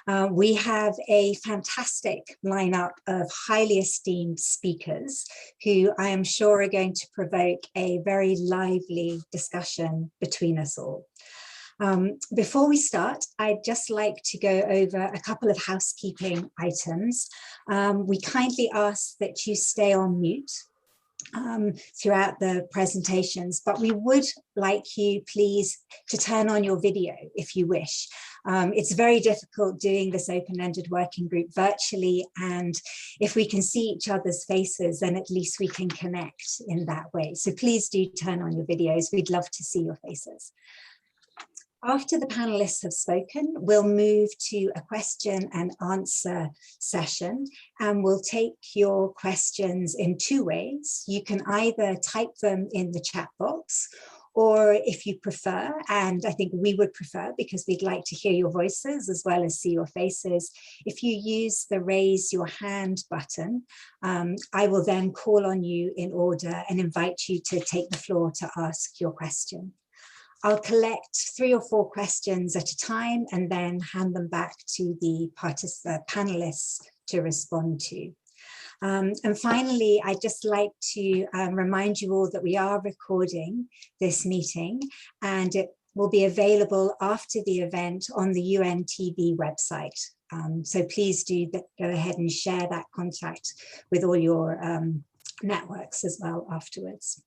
We have a fantastic lineup of highly esteemed speakers who I am sure are going to provoke a very lively discussion between us all. Before we start, I'd just like to go over a couple of housekeeping items. We kindly ask that you stay on mute throughout the presentations, but we would like you please to turn on your video if you wish. It's very difficult doing this open-ended working group virtually, and if we can see each other's faces, then at least we can connect in that way. So please do turn on your videos. We'd love to see your faces. After the panelists have spoken, we'll move to a question and answer session, and we'll take your questions in two ways. You can either type them in the chat box, or if you prefer, and I think we would prefer because we'd like to hear your voices as well as see your faces, if you use the raise your hand button, I will then call on you in order and invite you to take the floor to ask your question. I'll collect 3 or 4 questions at a time and then hand them back to the panelists to respond to. And finally, I'd just like to remind you all that we are recording this meeting, and it will be available after the event on the UNTV website. So please do go ahead and share that contact with all your networks as well afterwards.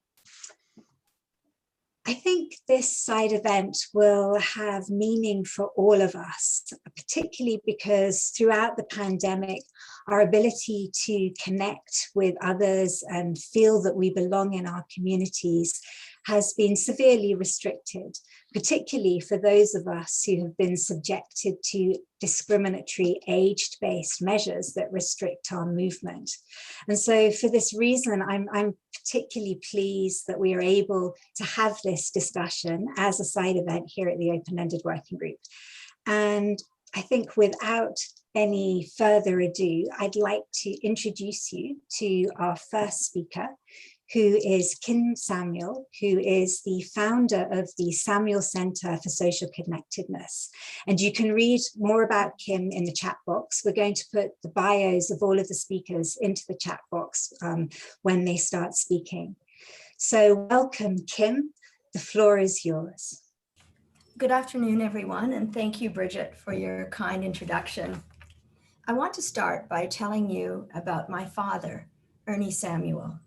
I think this side event will have meaning for all of us, particularly because throughout the pandemic, our ability to connect with others and feel that we belong in our communities has been severely restricted, particularly for those of us who have been subjected to discriminatory age-based measures that restrict our movement. And so for this reason, I'm particularly pleased that we are able to have this discussion as a side event here at the Open-Ended Working Group. And I think without any further ado, I'd like to introduce you to our first speaker, who is Kim Samuel, who is the founder of the Samuel Center for Social Connectedness. And you can read more about Kim in the chat box. We're going to put the bios of all of the speakers into the chat box when they start speaking. So welcome, Kim. The floor is yours. Good afternoon, everyone, and thank you, Bridget, for your kind introduction. I want to start by telling you about my father, Ernie Samuel.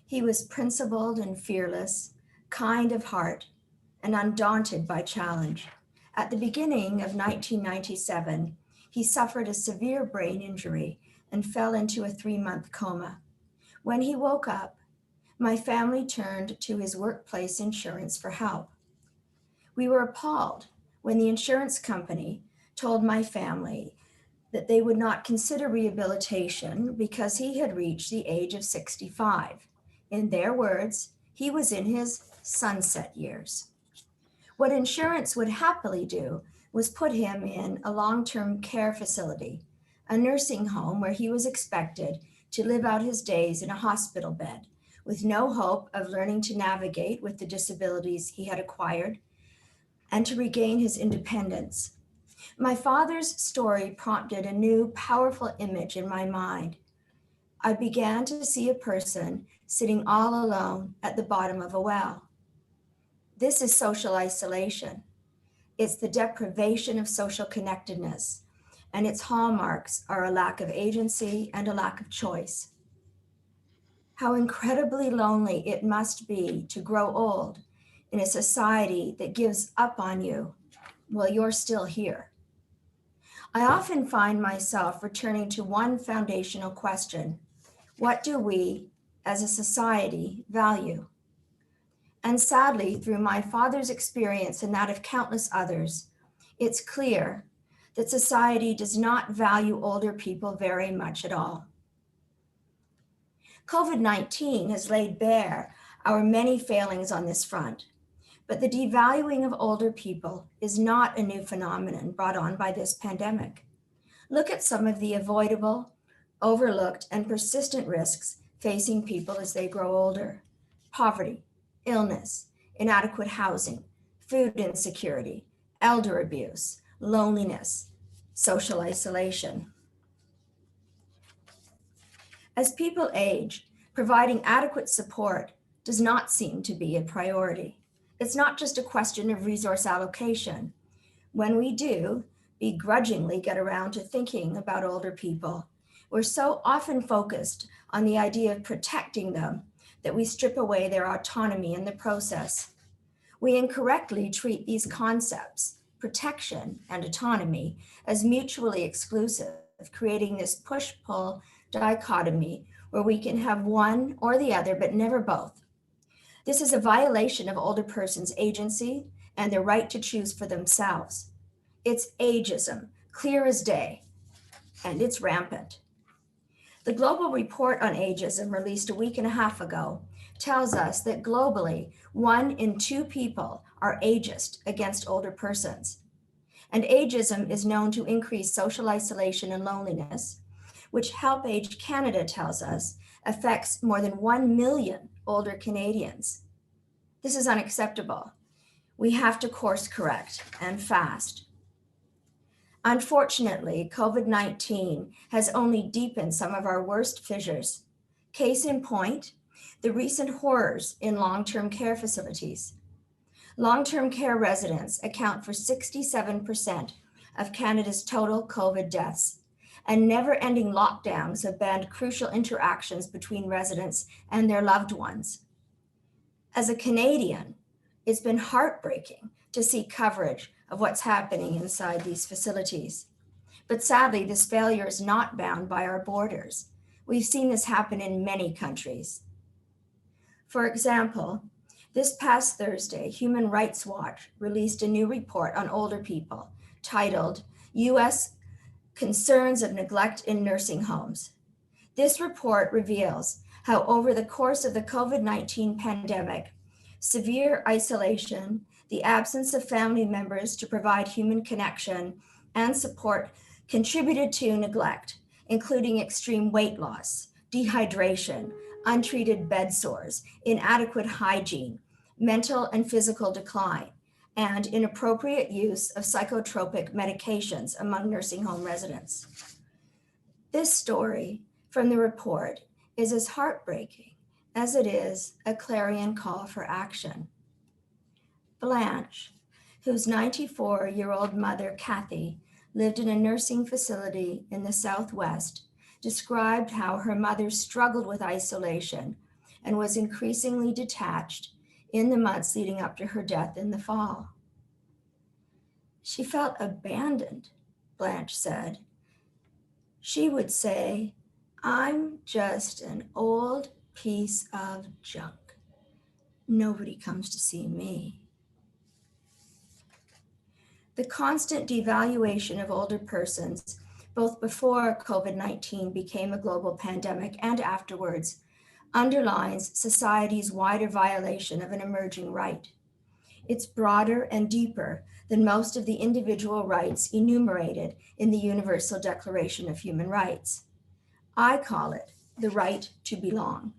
He was principled and fearless, kind of heart, and undaunted by challenge. At the beginning of 1997, he suffered a severe brain injury and fell into a 3-month coma. When he woke up, my family turned to his workplace insurance for help. We were appalled when the insurance company told my family that they would not consider rehabilitation because he had reached the age of 65. In their words, he was in his sunset years. What insurance would happily do was put him in a long-term care facility, a nursing home where he was expected to live out his days in a hospital bed with no hope of learning to navigate with the disabilities he had acquired and to regain his independence. My father's story prompted a new, powerful image in my mind. I began to see a person sitting all alone at the bottom of a well. This is social isolation. It's the deprivation of social connectedness, and its hallmarks are a lack of agency and a lack of choice. How incredibly lonely it must be to grow old in a society that gives up on you while you're still here. I often find myself returning to one foundational question: what do we, as a society, value? And sadly, through my father's experience and that of countless others, it's clear that society does not value older people very much at all. COVID-19 has laid bare our many failings on this front, but the devaluing of older people is not a new phenomenon brought on by this pandemic. Look at some of the avoidable, overlooked, and persistent risks facing people as they grow older: poverty, illness, inadequate housing, food insecurity, elder abuse, loneliness, social isolation. As people age, providing adequate support does not seem to be a priority. It's not just a question of resource allocation. When we do begrudgingly get around to thinking about older people, we're so often focused on the idea of protecting them that we strip away their autonomy in the process. We incorrectly treat these concepts, protection and autonomy, as mutually exclusive, creating this push-pull dichotomy where we can have one or the other, but never both. This is a violation of older persons' agency and their right to choose for themselves. It's ageism, clear as day, and it's rampant. The Global Report on Ageism, released a week and a half ago, tells us that globally, 1 in 2 people are ageist against older persons. And ageism is known to increase social isolation and loneliness, which Help Age Canada tells us affects more than 1 million older Canadians. This is unacceptable. We have to course correct and fast. Unfortunately, COVID-19 has only deepened some of our worst fissures. Case in point, the recent horrors in long-term care facilities. Long-term care residents account for 67% of Canada's total COVID deaths, and never-ending lockdowns have banned crucial interactions between residents and their loved ones. As a Canadian, it's been heartbreaking to see coverage of what's happening inside these facilities. But sadly, this failure is not bound by our borders. We've seen this happen in many countries. For example, this past Thursday, Human Rights Watch released a new report on older people titled U.S. Concerns of Neglect in Nursing Homes. This report reveals how over the course of the COVID-19 pandemic, severe isolation, the absence of family members to provide human connection and support contributed to neglect, including extreme weight loss, dehydration, untreated bed sores, inadequate hygiene, mental and physical decline, and inappropriate use of psychotropic medications among nursing home residents. This story from the report is as heartbreaking as it is a clarion call for action. Blanche, whose 94-year-old mother, Kathy, lived in a nursing facility in the Southwest, described how her mother struggled with isolation and was increasingly detached in the months leading up to her death in the fall. She felt abandoned, Blanche said. She would say, "I'm just an old piece of junk. Nobody comes to see me." The constant devaluation of older persons, both before COVID-19 became a global pandemic and afterwards, underlines society's wider violation of an emerging right. It's broader and deeper than most of the individual rights enumerated in the Universal Declaration of Human Rights. I call it the right to belong.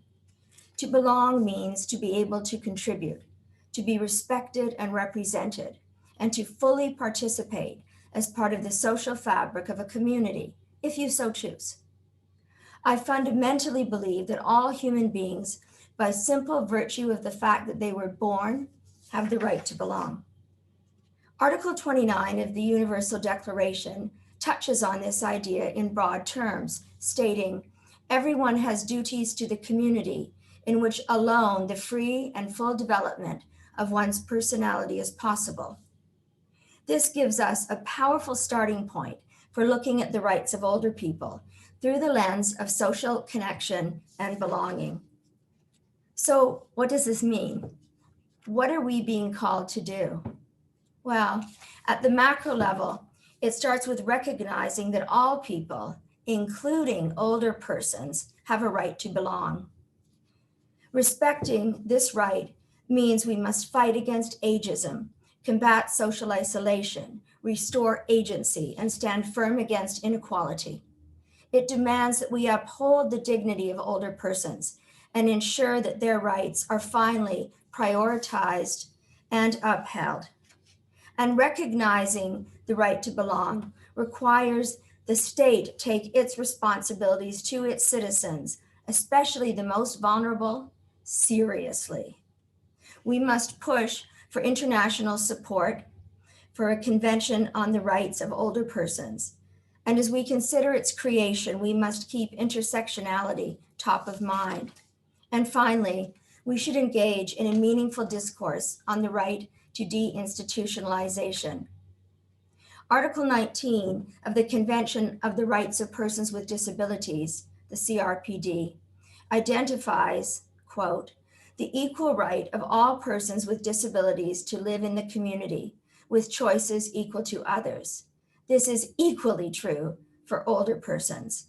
To belong means to be able to contribute, to be respected and represented, and to fully participate as part of the social fabric of a community, if you so choose. I fundamentally believe that all human beings, by simple virtue of the fact that they were born, have the right to belong. Article 29 of the Universal Declaration touches on this idea in broad terms, stating, "Everyone has duties to the community in which alone the free and full development of one's personality is possible." This gives us a powerful starting point for looking at the rights of older people through the lens of social connection and belonging. So what does this mean? What are we being called to do? Well, at the macro level, it starts with recognizing that all people, including older persons, have a right to belong. Respecting this right means we must fight against ageism, combat social isolation, restore agency, and stand firm against inequality. It demands that we uphold the dignity of older persons and ensure that their rights are finally prioritized and upheld. And recognizing the right to belong requires the state take its responsibilities to its citizens, especially the most vulnerable, seriously. We must push for international support for a convention on the rights of older persons. And as we consider its creation, we must keep intersectionality top of mind. And finally, we should engage in a meaningful discourse on the right to deinstitutionalization. Article 19 of the Convention of the Rights of Persons with Disabilities, the CRPD, identifies, quote, the equal right of all persons with disabilities to live in the community with choices equal to others. This is equally true for older persons.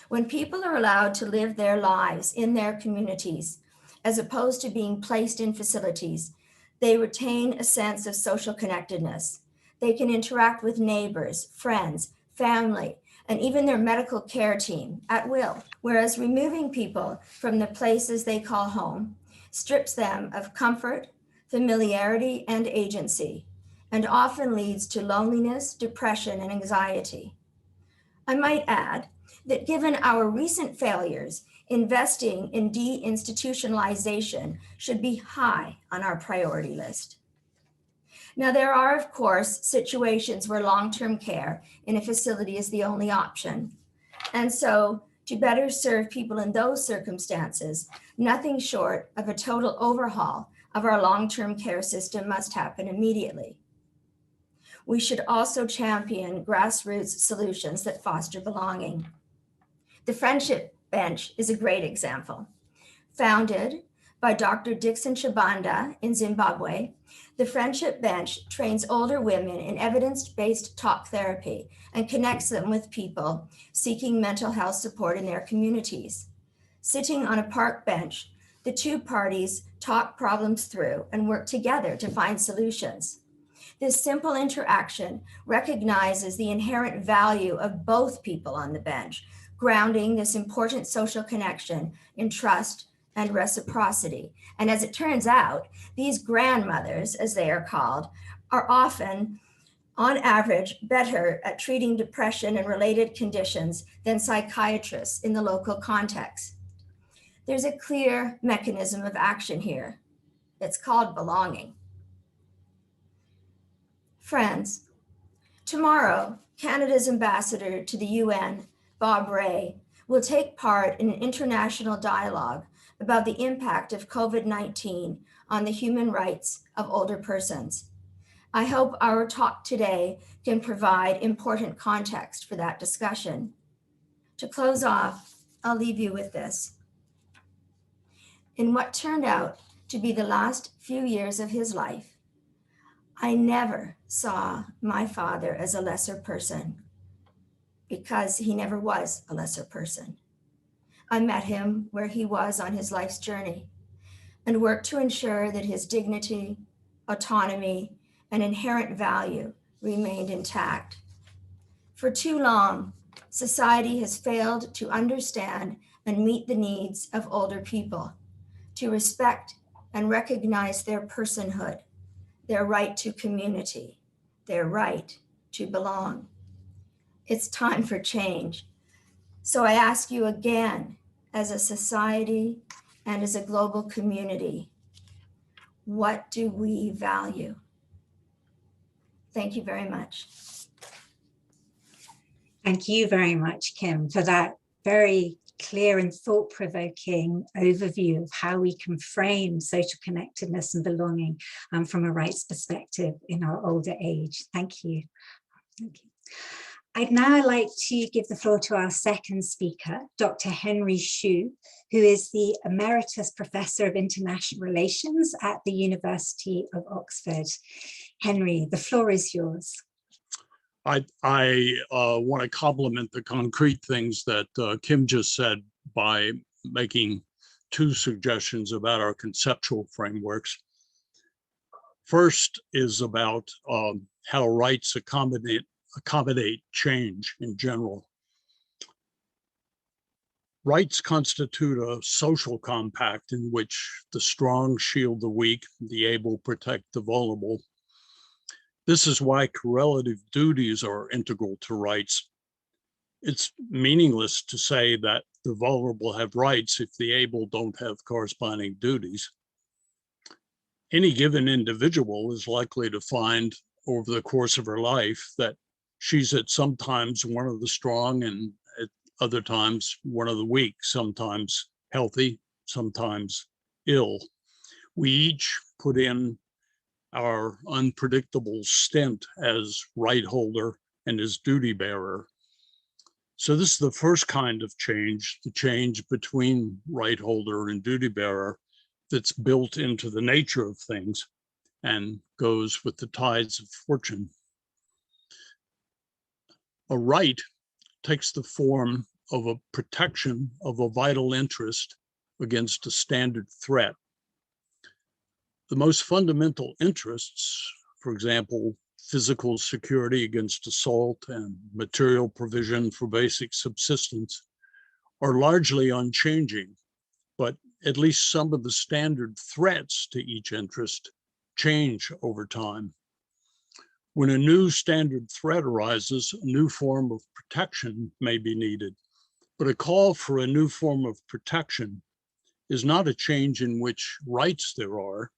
When people are allowed to live their lives in their communities, as opposed to being placed in facilities, they retain a sense of social connectedness. They can interact with neighbors, friends, family, and even their medical care team at will, whereas removing people from the places they call home strips them of comfort, familiarity, and agency, and often leads to loneliness, depression, and anxiety. I might add that given our recent failures, investing in deinstitutionalization should be high on our priority list. Now, there are, of course, situations where long-term care in a facility is the only option. And so, to better serve people in those circumstances, nothing short of a total overhaul of our long-term care system must happen immediately. We should also champion grassroots solutions that foster belonging. The Friendship Bench is a great example. Founded by Dr. Dixon Chibanda in Zimbabwe, the Friendship Bench trains older women in evidence-based talk therapy and connects them with people seeking mental health support in their communities. Sitting on a park bench, the two parties talk problems through and work together to find solutions. This simple interaction recognizes the inherent value of both people on the bench, grounding this important social connection in trust and reciprocity. And as it turns out, these grandmothers, as they are called, are often, on average, better at treating depression and related conditions than psychiatrists in the local context. There's a clear mechanism of action here. It's called belonging. Friends, tomorrow, Canada's ambassador to the UN, Bob Ray, will take part in an international dialogue about the impact of COVID-19 on the human rights of older persons. I hope our talk today can provide important context for that discussion. To close off, I'll leave you with this. In what turned out to be the last few years of his life, I never saw my father as a lesser person because he never was a lesser person. I met him where he was on his life's journey and worked to ensure that his dignity, autonomy, and inherent value remained intact. For too long, society has failed to understand and meet the needs of older people, to respect and recognize their personhood, their right to community, their right to belong. It's time for change. So I ask you again, as a society and as a global community, what do we value? Thank you very much. Thank you very much, Kim, for that very clear and thought-provoking overview of how we can frame social connectedness and belonging from a rights perspective in our older age. Thank you. Thank you. I'd now like to give the floor to our second speaker, Dr. Henry Xu, who is the Emeritus Professor of International Relations at the University of Oxford. Henry, the floor is yours. I want to compliment the concrete things that Kim just said by making two suggestions about our conceptual frameworks. First is about how rights accommodate change in general. Rights constitute a social compact in which the strong shield the weak, the able protect the vulnerable. This is why correlative duties are integral to rights. It's meaningless to say that the vulnerable have rights if the able don't have corresponding duties. Any given individual is likely to find over the course of her life that she's at sometimes one of the strong and at other times one of the weak, sometimes healthy, sometimes ill. We each put in our unpredictable stint as right holder and as duty bearer. So this is the first kind of change, the change between right holder and duty bearer, that's built into the nature of things and goes with the tides of fortune. A right takes the form of a protection of a vital interest against a standard threat. The most fundamental interests, for example, physical security against assault and material provision for basic subsistence, are largely unchanging, but at least some of the standard threats to each interest change over time. When a new standard threat arises, a new form of protection may be needed, but a call for a new form of protection is not a change in which rights there are.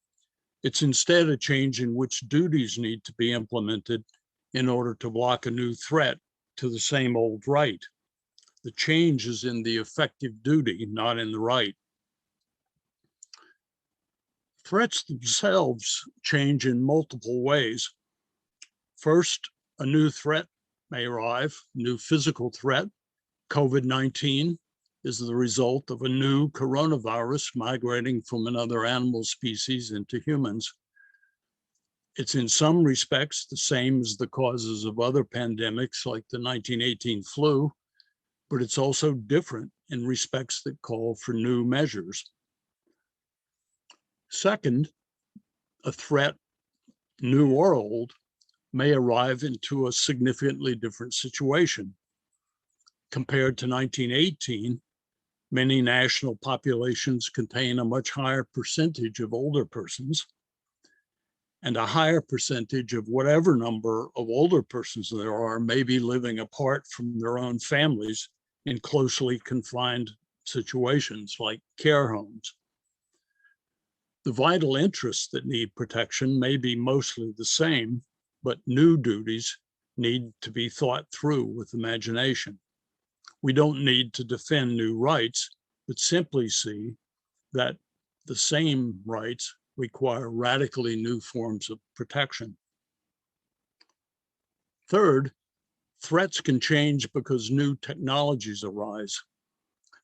It's instead a change in which duties need to be implemented in order to block a new threat to the same old right. The change is in the effective duty, not in the right. Threats themselves change in multiple ways. First, a new threat may arrive, new physical threat. COVID-19 is the result of a new coronavirus migrating from another animal species into humans. It's in some respects the same as the causes of other pandemics like the 1918 flu, but it's also different in respects that call for new measures. Second, a threat, new or old, may arrive into a significantly different situation. Compared to 1918, many national populations contain a much higher percentage of older persons, and a higher percentage of whatever number of older persons there are may be living apart from their own families in closely confined situations like care homes. The vital interests that need protection may be mostly the same, but new duties need to be thought through with imagination. We don't need to defend new rights, but simply see that the same rights require radically new forms of protection. Third, threats can change because new technologies arise.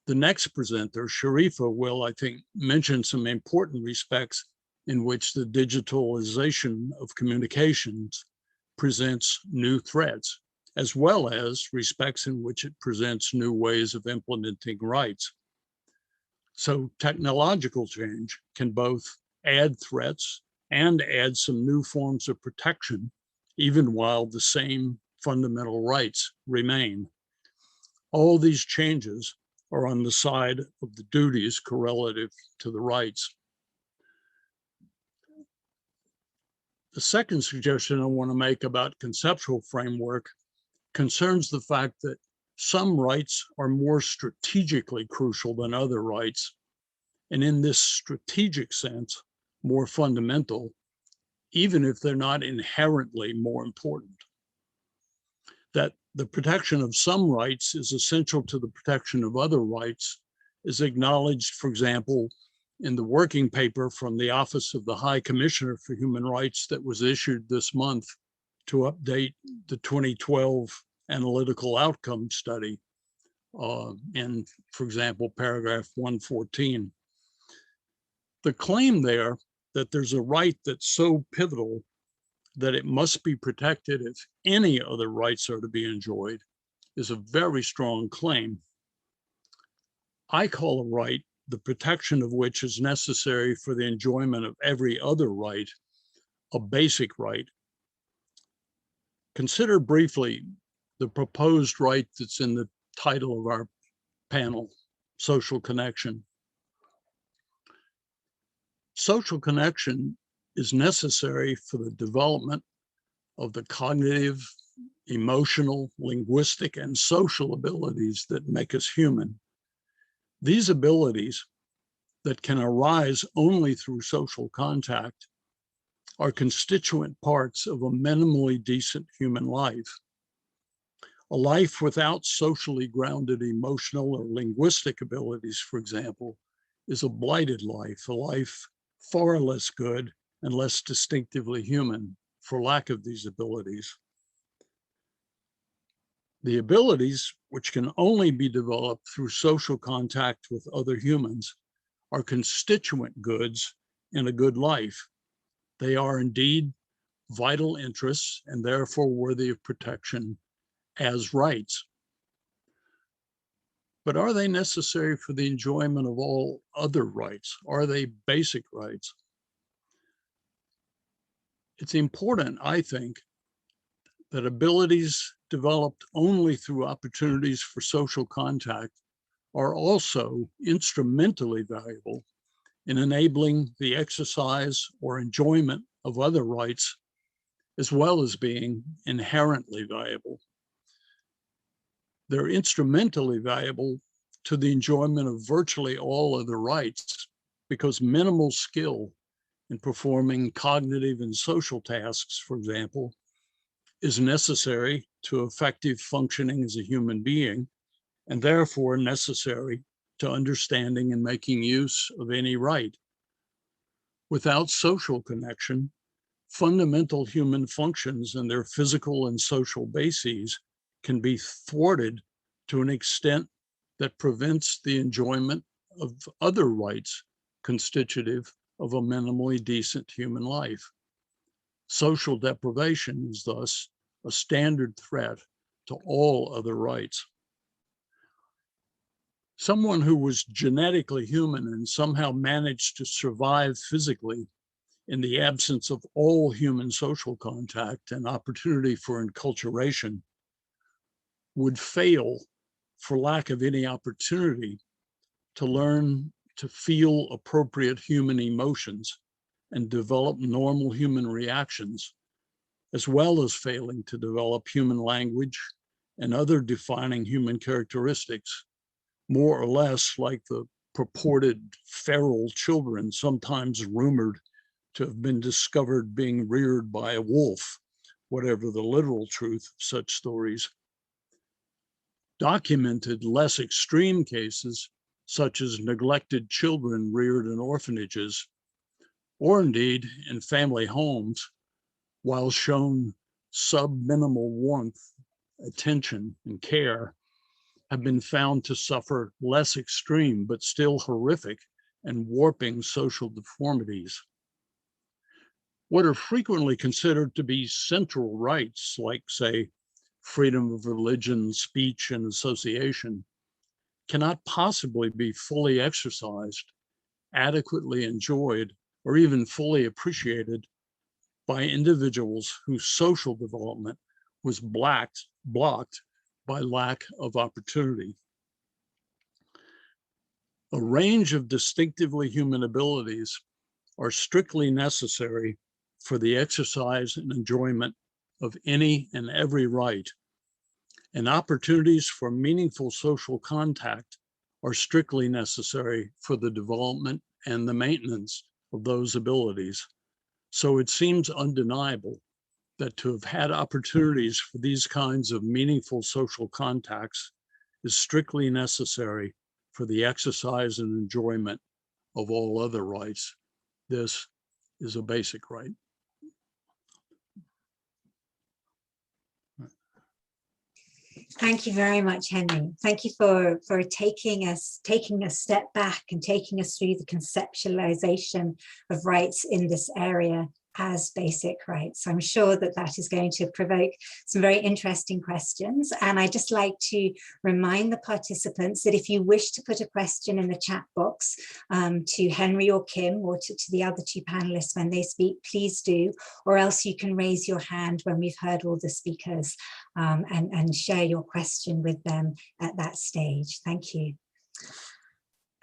The next presenter, Sharifa, will, I think, mention some important respects in which the digitalization of communications presents new threats, as well as respects in which it presents new ways of implementing rights. So technological change can both add threats and add some new forms of protection, even while the same fundamental rights remain. All these changes are on the side of the duties correlative to the rights. The second suggestion I want to make about conceptual framework concerns the fact that some rights are more strategically crucial than other rights, and in this strategic sense, more fundamental, even if they're not inherently more important. That the protection of some rights is essential to the protection of other rights is acknowledged, for example, in the working paper from the Office of the High Commissioner for Human Rights that was issued this month to update the 2012 analytical outcome study in, for example, paragraph 114. The claim there that there's a right that's so pivotal that it must be protected if any other rights are to be enjoyed is a very strong claim. I call a right the protection of which is necessary for the enjoyment of every other right, a basic right. Consider briefly the proposed right that's in the title of our panel, social connection. Social connection is necessary for the development of the cognitive, emotional, linguistic, and social abilities that make us human. These abilities that can arise only through social contact are constituent parts of a minimally decent human life. A life without socially grounded emotional or linguistic abilities, for example, is a blighted life, a life far less good and less distinctively human for lack of these abilities. The abilities, which can only be developed through social contact with other humans, are constituent goods in a good life. They are indeed vital interests and therefore worthy of protection as rights. But are they necessary for the enjoyment of all other rights? Are they basic rights? It's important, I think, that abilities developed only through opportunities for social contact are also instrumentally valuable in enabling the exercise or enjoyment of other rights, as well as being inherently valuable. They're instrumentally valuable to the enjoyment of virtually all other rights because minimal skill in performing cognitive and social tasks, for example, is necessary to effective functioning as a human being, and therefore necessary to understanding and making use of any right. Without social connection, fundamental human functions and their physical and social bases can be thwarted to an extent that prevents the enjoyment of other rights constitutive of a minimally decent human life. Social deprivation is thus a standard threat to all other rights. Someone who was genetically human and somehow managed to survive physically in the absence of all human social contact and opportunity for enculturation would fail for lack of any opportunity to learn to feel appropriate human emotions and develop normal human reactions, as well as failing to develop human language and other defining human characteristics, more or less like the purported feral children sometimes rumored to have been discovered being reared by a wolf, whatever the literal truth of such stories. Documented less extreme cases, such as neglected children reared in orphanages, or indeed in family homes, while shown sub-minimal warmth, attention, and care, have been found to suffer less extreme but still horrific and warping social deformities. What are frequently considered to be central rights, like, say, freedom of religion, speech, and association, cannot possibly be fully exercised, adequately enjoyed, or even fully appreciated by individuals whose social development was blocked by lack of opportunity. A range of distinctively human abilities are strictly necessary for the exercise and enjoyment of any and every right, and opportunities for meaningful social contact are strictly necessary for the development and the maintenance of those abilities. So it seems undeniable that to have had opportunities for these kinds of meaningful social contacts is strictly necessary for the exercise and enjoyment of all other rights. This is a basic right. Thank you very much, Henry. Thank you for taking a step back and taking us through the conceptualization of rights in this area as basic rights. I'm sure that that is going to provoke some very interesting questions. And I'd just like to remind the participants that if you wish to put a question in the chat box to Henry or Kim or to the other two panelists when they speak, please do, or else you can raise your hand when we've heard all the speakers and share your question with them at that stage. Thank you.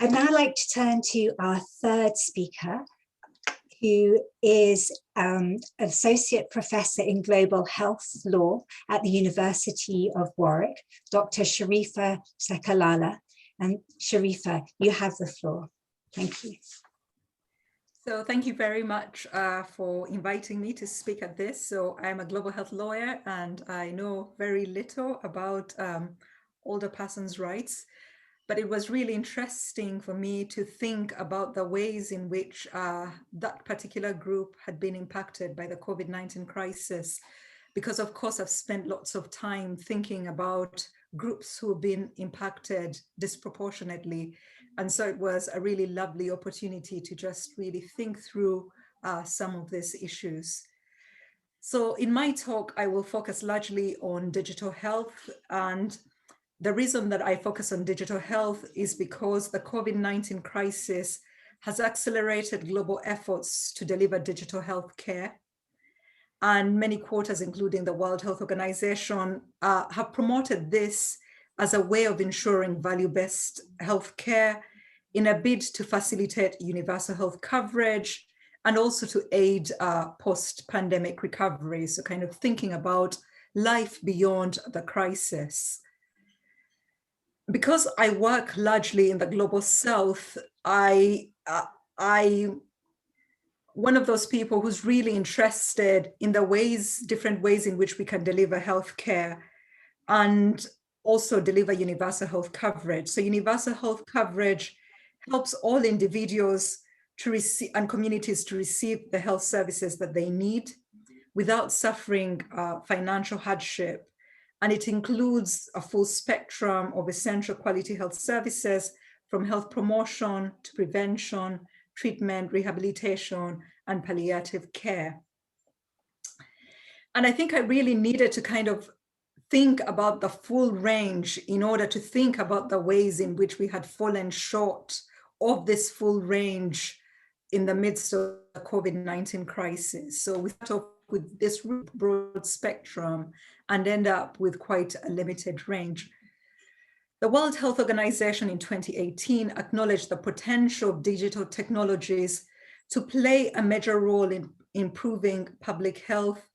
I'd now like to turn to our third speaker, who is an associate professor in global health law at the University of Warwick, Dr. Sharifa Sekalala. And Sharifa, you have the floor. Thank you. So thank you very much for inviting me to speak at this. So I'm a global health lawyer and I know very little about older persons' rights, but it was really interesting for me to think about the ways in which that particular group had been impacted by the COVID-19 crisis. Because of course, I've spent lots of time thinking about groups who have been impacted disproportionately. And so it was a really lovely opportunity to just really think through some of these issues. So in my talk, I will focus largely on digital health. And the reason that I focus on digital health is because the COVID-19 crisis has accelerated global efforts to deliver digital health care. And many quarters, including the World Health Organization, have promoted this as a way of ensuring value-based health care in a bid to facilitate universal health coverage and also to aid post-pandemic recovery. So kind of thinking about life beyond the crisis. Because I work largely in the global south, one of those people who's really interested in the different ways in which we can deliver healthcare and also deliver universal health coverage. So universal health coverage helps all individuals to receive and communities to receive the health services that they need without suffering financial hardship. And it includes a full spectrum of essential quality health services from health promotion to prevention, treatment, rehabilitation, and palliative care. And I think I really needed to kind of think about the full range in order to think about the ways in which we had fallen short of this full range in the midst of the COVID-19 crisis. So we start off with this broad spectrum and end up with quite a limited range. The World Health Organization in 2018 acknowledged the potential of digital technologies to play a major role in improving public health.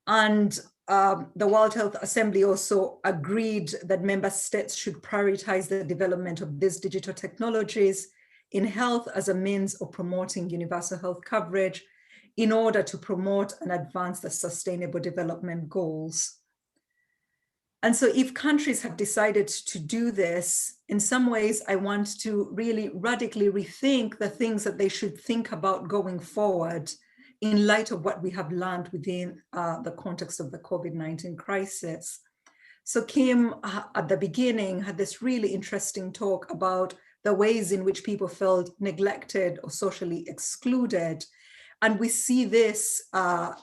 And the World Health Assembly also agreed that member states should prioritize the development of these digital technologies in health as a means of promoting universal health coverage in order to promote and advance the Sustainable Development Goals. And so if countries have decided to do this, in some ways, I want to really radically rethink the things that they should think about going forward in light of what we have learned within the context of the COVID-19 crisis. So Kim, at the beginning, had this really interesting talk about the ways in which people felt neglected or socially excluded. And we see this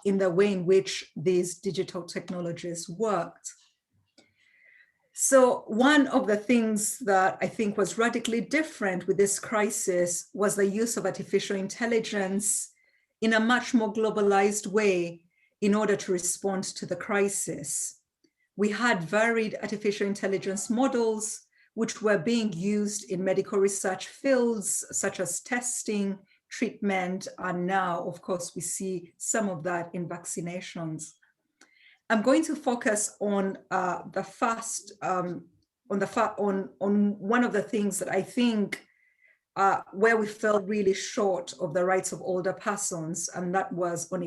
in the way in which these digital technologies worked. So one of the things that I think was radically different with this crisis was the use of artificial intelligence in a much more globalized way in order to respond to the crisis. We had varied artificial intelligence models which were being used in medical research fields such as testing, treatment, and now, of course, we see some of that in vaccinations. I'm going to focus on on one of the things that I think where we fell really short of the rights of older persons, and that was on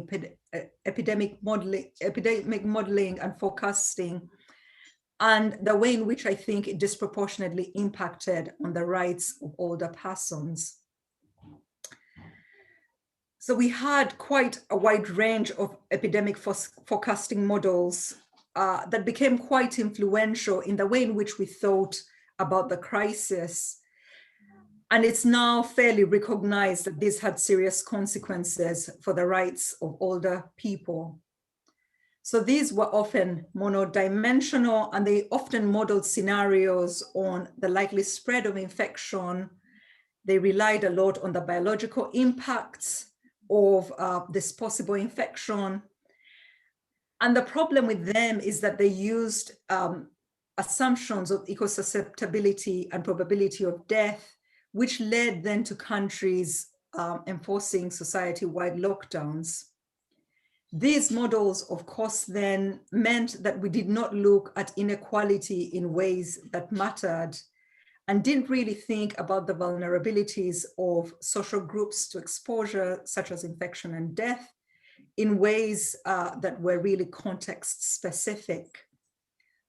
epidemic modeling and forecasting, and the way in which I think it disproportionately impacted on the rights of older persons. So we had quite a wide range of epidemic forecasting models that became quite influential in the way in which we thought about the crisis. And it's now fairly recognized that this had serious consequences for the rights of older people. So these were often monodimensional, and they often modeled scenarios on the likely spread of infection. They relied a lot on the biological impacts of this possible infection. And the problem with them is that they used assumptions of eco-susceptibility and probability of death, which led then to countries enforcing society-wide lockdowns. These models, of course, then meant that we did not look at inequality in ways that mattered and didn't really think about the vulnerabilities of social groups to exposure, such as infection and death, in ways that were really context specific.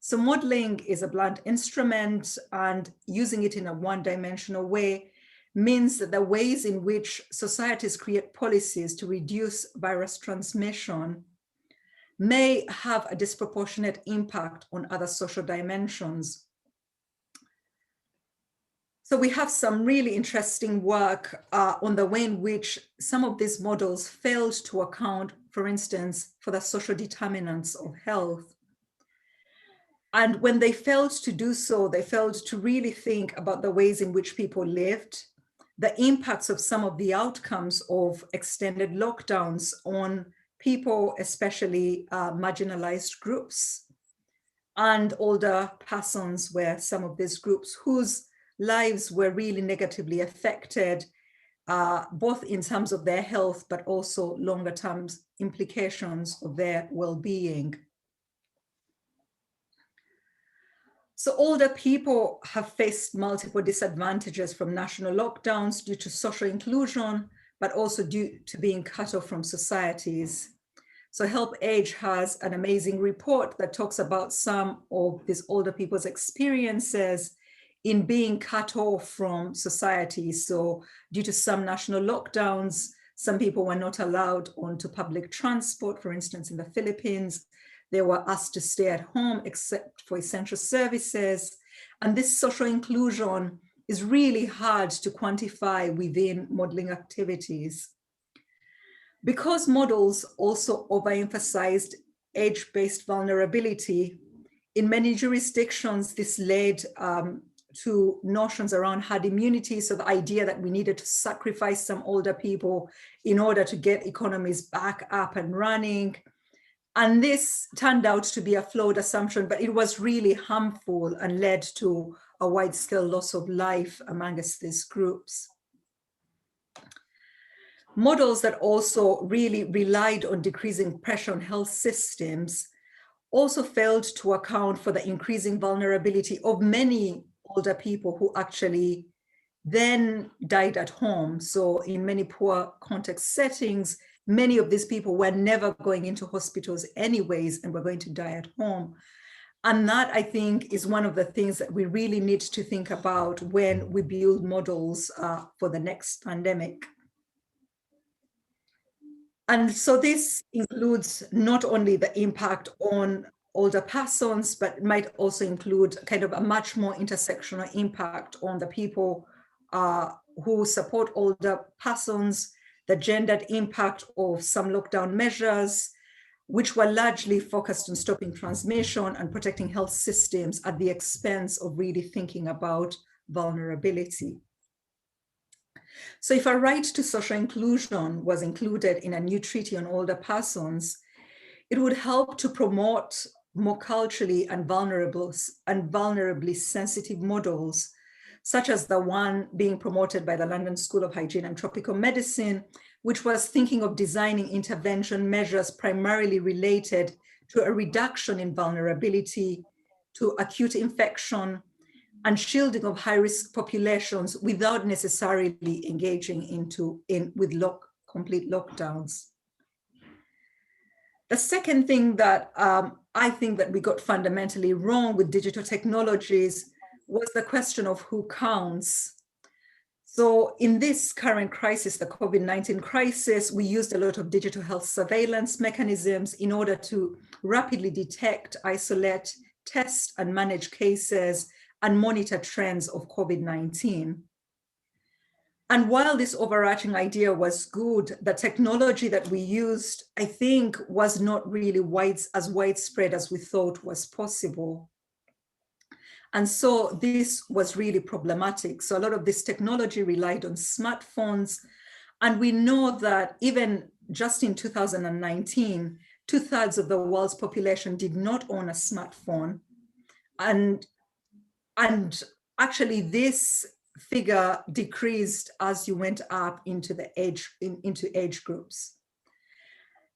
So modeling is a blunt instrument, and using it in a one-dimensional way means that the ways in which societies create policies to reduce virus transmission may have a disproportionate impact on other social dimensions. So we have some really interesting work on the way in which some of these models failed to account, for instance, for the social determinants of health. And when they failed to do so, they failed to really think about the ways in which people lived, the impacts of some of the outcomes of extended lockdowns on people, especially marginalized groups, and older persons were some of these groups whose lives were really negatively affected, both in terms of their health, but also longer term implications of their well-being. So older people have faced multiple disadvantages from national lockdowns due to social inclusion, but also due to being cut off from societies. So Help Age has an amazing report that talks about some of these older people's experiences in being cut off from society. So due to some national lockdowns, some people were not allowed onto public transport. For instance, in the Philippines, they were asked to stay at home except for essential services. And this social inclusion is really hard to quantify within modeling activities. Because models also overemphasized age-based vulnerability, in many jurisdictions, this led to notions around herd immunity. So the idea that we needed to sacrifice some older people in order to get economies back up and running. And this turned out to be a flawed assumption, but it was really harmful and led to a wide-scale loss of life amongst these groups. Models that also really relied on decreasing pressure on health systems also failed to account for the increasing vulnerability of many older people who actually then died at home. So in many poor context settings, many of these people were never going into hospitals anyways and were going to die at home. And that, I think, is one of the things that we really need to think about when we build models for the next pandemic. And so this includes not only the impact on older persons, but it might also include kind of a much more intersectional impact on the people who support older persons, the gendered impact of some lockdown measures, which were largely focused on stopping transmission and protecting health systems at the expense of really thinking about vulnerability. So if a right to social inclusion was included in a new treaty on older persons, it would help to promote more culturally and vulnerably sensitive models, such as the one being promoted by the London School of Hygiene and Tropical Medicine, which was thinking of designing intervention measures primarily related to a reduction in vulnerability to acute infection and shielding of high-risk populations without necessarily engaging with complete lockdowns. The second thing that I think that we got fundamentally wrong with digital technologies was the question of who counts. So in this current crisis, the COVID-19 crisis, we used a lot of digital health surveillance mechanisms in order to rapidly detect, isolate, test, and manage cases and monitor trends of COVID-19. And while this overarching idea was good, the technology that we used, I think, was not really as widespread as we thought was possible. And so this was really problematic. So a lot of this technology relied on smartphones. And we know that even just in 2019, 2/3 of the world's population did not own a smartphone. And actually this figure decreased as you went up into the into age groups.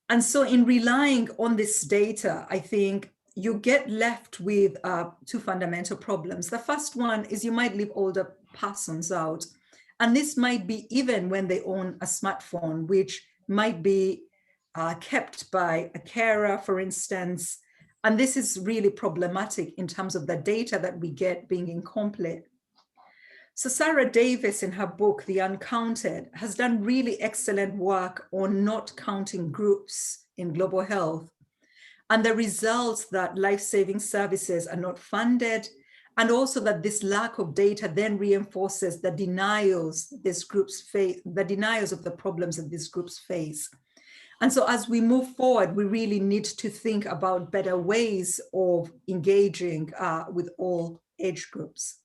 And so in relying on this data, I think you get left with two fundamental problems. The first one is you might leave older persons out. And this might be even when they own a smartphone, which might be kept by a carer, for instance. And this is really problematic in terms of the data that we get being incomplete. So Sarah Davis, in her book, The Uncounted, has done really excellent work on not counting groups in global health, and the results that life-saving services are not funded, and also that this lack of data then reinforces the denials these groups face, the denials of the problems that these groups face. And so as we move forward, we really need to think about better ways of engaging with all age groups.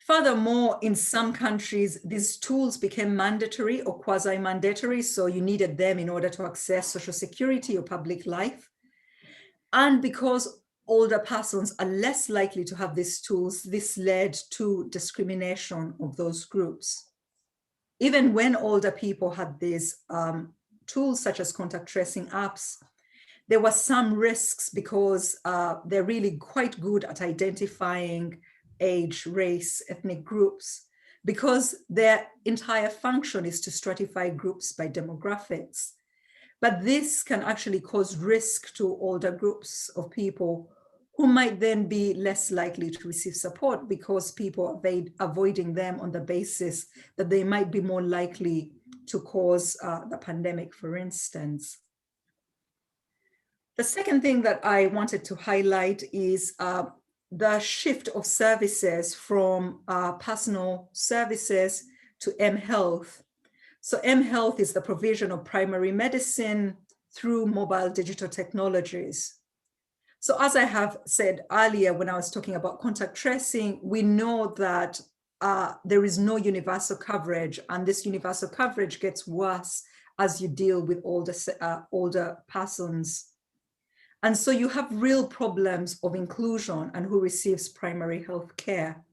Furthermore, in some countries, these tools became mandatory or quasi-mandatory, so you needed them in order to access social security or public life. And because older persons are less likely to have these tools, this led to discrimination of those groups. Even when older people had these tools, such as contact tracing apps, there were some risks because they're really quite good at identifying age, race, ethnic groups, because their entire function is to stratify groups by demographics. But this can actually cause risk to older groups of people who might then be less likely to receive support because people are avoiding them on the basis that they might be more likely to cause the pandemic, for instance. The second thing that I wanted to highlight is the shift of services from personal services to mHealth. So mHealth is the provision of primary medicine through mobile digital technologies. So as I have said earlier, when I was talking about contact tracing, we know that there is no universal coverage, and this universal coverage gets worse as you deal with older persons. And so you have real problems of inclusion and who receives primary health care.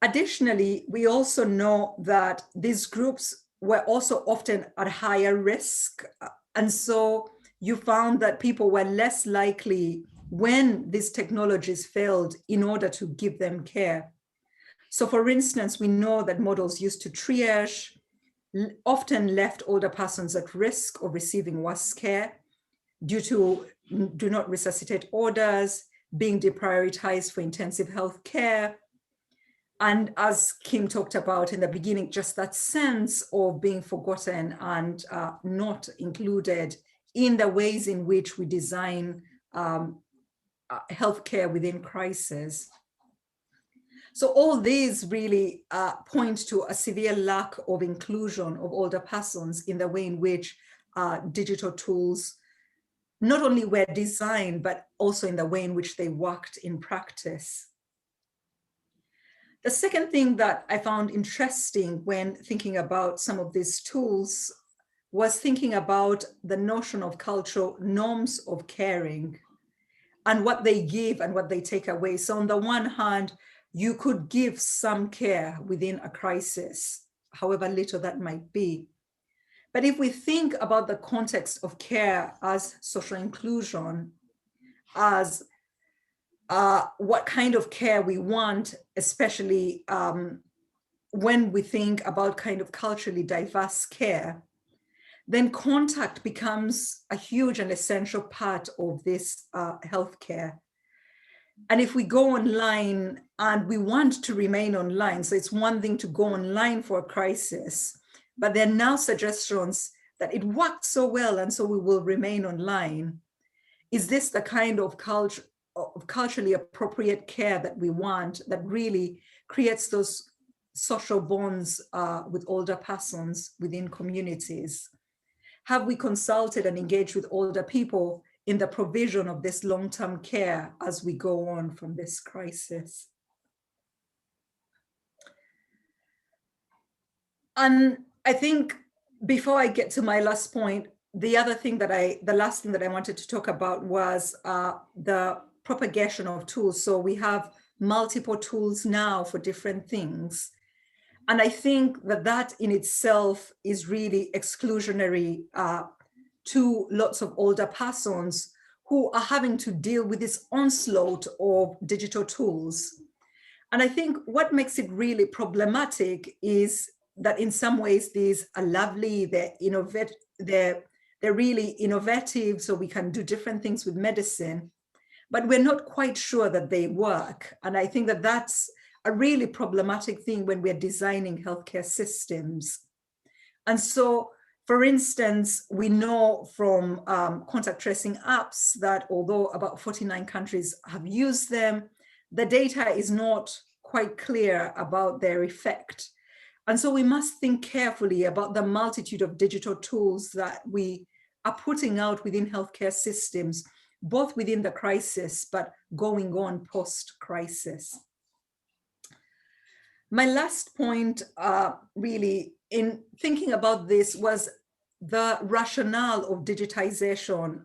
Additionally, we also know that these groups were also often at higher risk. And so you found that people were less likely when these technologies failed in order to give them care. So for instance, we know that models used to triage often left older persons at risk of receiving worse care due to do not resuscitate orders, being deprioritized for intensive health care. And as Kim talked about in the beginning, just that sense of being forgotten and not included in the ways in which we design healthcare within crisis. So all these really point to a severe lack of inclusion of older persons in the way in which digital tools not only were designed, but also in the way in which they worked in practice. The second thing that I found interesting when thinking about some of these tools was thinking about the notion of cultural norms of caring and what they give and what they take away. So on the one hand, you could give some care within a crisis, however little that might be. But if we think about the context of care as social inclusion, as what kind of care we want, especially when we think about kind of culturally diverse care, then contact becomes a huge and essential part of this healthcare. And if we go online and we want to remain online, so it's one thing to go online for a crisis, but there are now suggestions that it worked so well and so we will remain online. Is this the kind of culturally appropriate care that we want, that really creates those social bonds with older persons within communities? Have we consulted and engaged with older people in the provision of this long-term care as we go on from this crisis? And I think before I get to my last point, the last thing that I wanted to talk about was the propagation of tools. So we have multiple tools now for different things. And I think that that in itself is really exclusionary to lots of older persons who are having to deal with this onslaught of digital tools. And I think what makes it really problematic is that in some ways these are lovely, they're really innovative, so we can do different things with medicine, but we're not quite sure that they work. And I think that that's a really problematic thing when we're designing healthcare systems. And so, for instance, we know from contact tracing apps that although about 49 countries have used them, the data is not quite clear about their effect. And so we must think carefully about the multitude of digital tools that we are putting out within healthcare systems, both within the crisis, but going on post-crisis. My last point really in thinking about this was the rationale of digitization.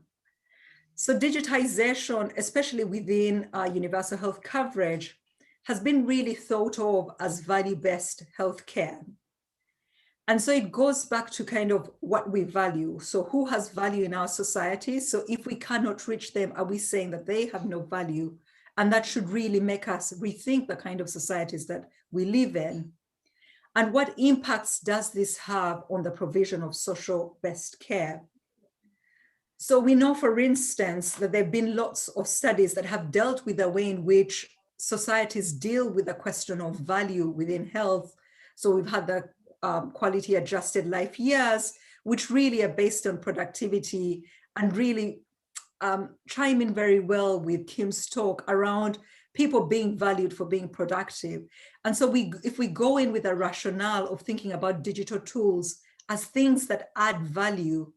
So digitization, especially within universal health coverage, has been really thought of as value-based healthcare. And so it goes back to kind of what we value. So who has value in our society? So if we cannot reach them, are we saying that they have no value? And that should really make us rethink the kind of societies that we live in. And what impacts does this have on the provision of social-based care? So we know, for instance, that there have been lots of studies that have dealt with the way in which societies deal with the question of value within health. So we've had the quality adjusted life years, which really are based on productivity and really chime in very well with Kim's talk around people being valued for being productive. And so if we go in with a rationale of thinking about digital tools as things that add value,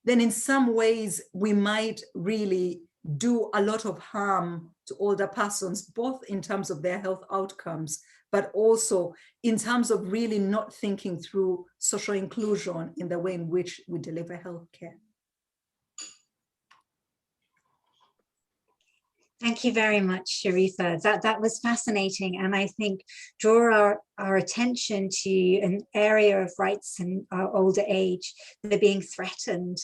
then in some ways we might really do a lot of harm to older persons, both in terms of their health outcomes, but also in terms of really not thinking through social inclusion in the way in which we deliver healthcare. Thank you very much, Sharifa. That was fascinating, and I think draw our attention to an area of rights in our older age that are being threatened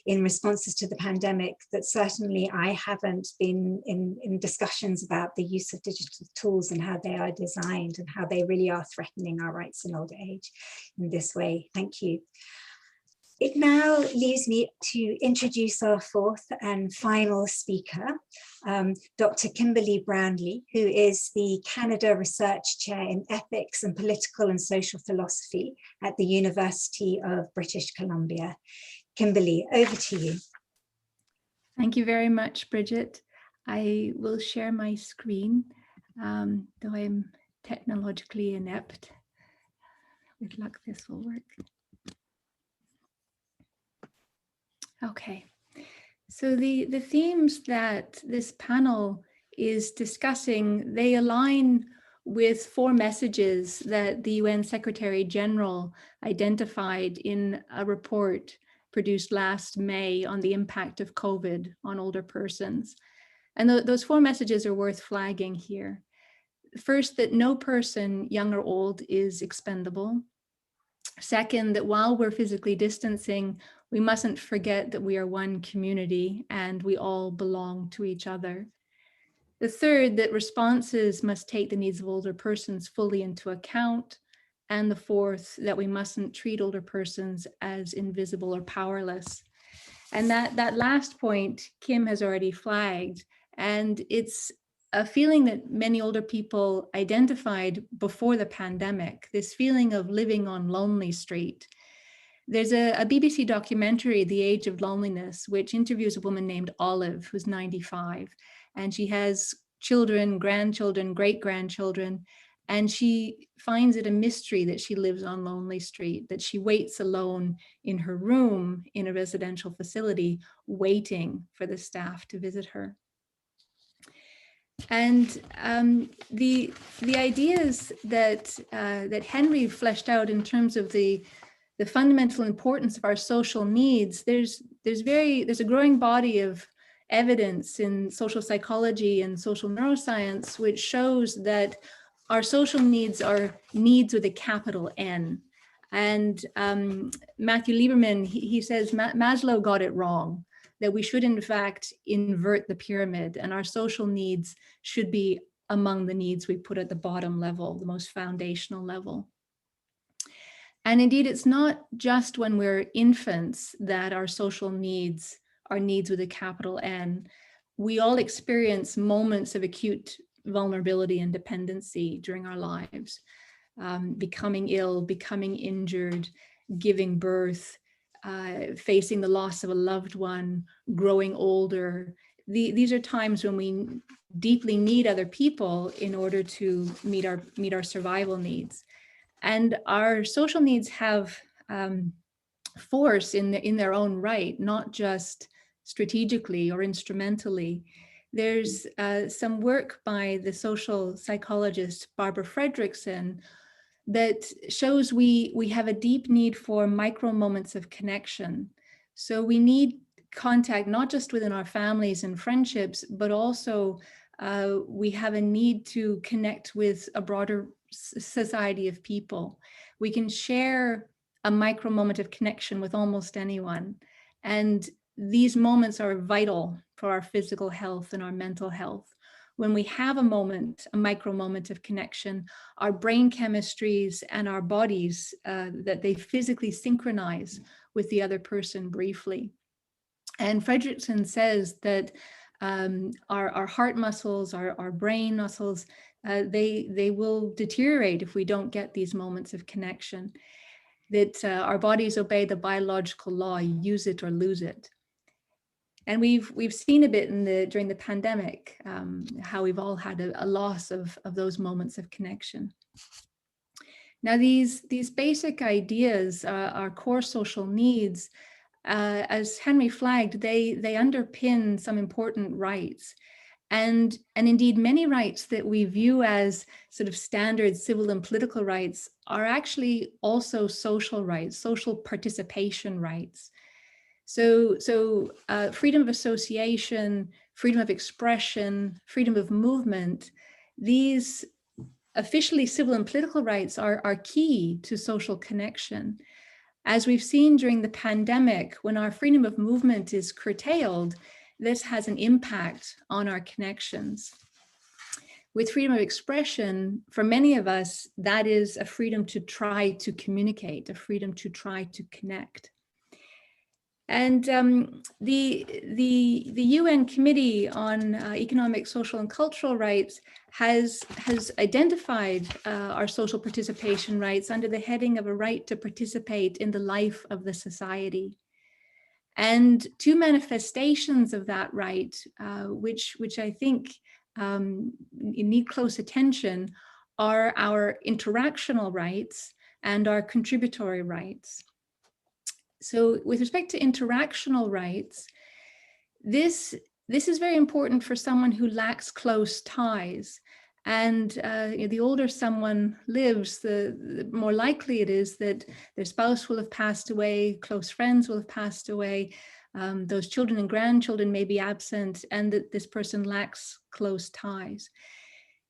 in responses to the pandemic that certainly I haven't been in discussions about the use of digital tools and how they are designed and how they really are threatening our rights in older age in this way. Thank you. It now leaves me to introduce our fourth and final speaker, Dr. Kimberly Brownlee, who is the Canada Research Chair in Ethics and Political and Social Philosophy at the University of British Columbia. Kimberly, over to you. Thank you very much, Bridget. I will share my screen, though I'm technologically inept. With luck, this will work. Okay, so the themes that this panel is discussing, they align with 4 messages that the UN Secretary General identified in a report produced last May on the impact of COVID on older persons. And those 4 messages are worth flagging here. First, that no person, young or old, is expendable. Second, that while we're physically distancing, we mustn't forget that we are one community and we all belong to each other. The third, that responses must take the needs of older persons fully into account. And the fourth, that we mustn't treat older persons as invisible or powerless. And that last point, Kim has already flagged, and it's a feeling that many older people identified before the pandemic, this feeling of living on Lonely Street. There's a BBC documentary, The Age of Loneliness, which interviews a woman named Olive, who's 95, and she has children, grandchildren, great-grandchildren, and she finds it a mystery that she lives on Lonely Street, that she waits alone in her room in a residential facility, waiting for the staff to visit her. And the ideas that Henry fleshed out in terms of the fundamental importance of our social needs, there's a growing body of evidence in social psychology and social neuroscience, which shows that our social needs are needs with a capital N. And Matthew Lieberman, he says Maslow got it wrong, that we should in fact invert the pyramid, and our social needs should be among the needs we put at the bottom level, the most foundational level. And indeed, it's not just when we're infants that our social needs are needs with a capital N. We all experience moments of acute vulnerability and dependency during our lives, becoming ill, becoming injured, giving birth, facing the loss of a loved one, growing older. These are times when we deeply need other people in order to meet our survival needs. And our social needs have force in their own right, not just strategically or instrumentally. There's some work by the social psychologist Barbara Fredrickson that shows we have a deep need for micro moments of connection. So we need contact not just within our families and friendships, but also we have a need to connect with a broader society of people. We can share a micro moment of connection with almost anyone. And these moments are vital for our physical health and our mental health. When we have a moment, a micro moment of connection, our brain chemistries and our bodies, that they physically synchronize with the other person briefly. And Fredrickson says that our heart muscles, our brain muscles, they will deteriorate if we don't get these moments of connection. That our bodies obey the biological law, use it or lose it. And we've seen a bit during the pandemic, how we've all had a loss of those moments of connection. Now, these basic ideas, our core social needs, as Henry flagged, they underpin some important rights. And indeed, many rights that we view as sort of standard civil and political rights are actually also social rights, social participation rights. So freedom of association, freedom of expression, freedom of movement, these officially civil and political rights are key to social connection. As we've seen during the pandemic, when our freedom of movement is curtailed, this has an impact on our connections. With freedom of expression, for many of us, that is a freedom to try to communicate, a freedom to try to connect. And the UN Committee on Economic, Social, and Cultural Rights has identified our social participation rights under the heading of a right to participate in the life of the society. And two manifestations of that right, which I think need close attention, are our interactional rights and our contributory rights. So with respect to interactional rights, this is very important for someone who lacks close ties. And the older someone lives, the more likely it is that their spouse will have passed away, close friends will have passed away, those children and grandchildren may be absent, and that this person lacks close ties.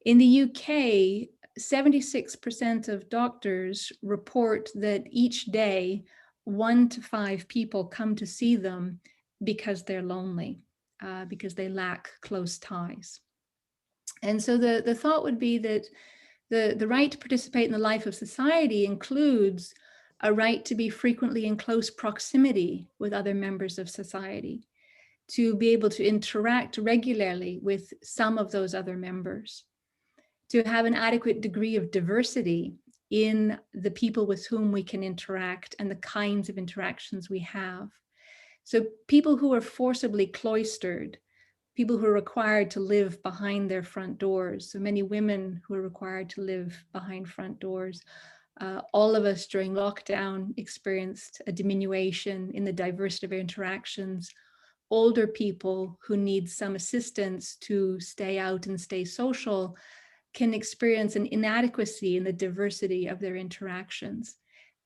In the UK, 76% of doctors report that each day, 1 to 5 people come to see them because they're lonely, because they lack close ties. And so the thought would be that the right to participate in the life of society includes a right to be frequently in close proximity with other members of society, to be able to interact regularly with some of those other members, to have an adequate degree of diversity in the people with whom we can interact and the kinds of interactions we have. So people who are forcibly cloistered, people who are required to live behind their front doors, so many women who are required to live behind front doors. All of us during lockdown experienced a diminution in the diversity of interactions. Older people who need some assistance to stay out and stay social can experience an inadequacy in the diversity of their interactions.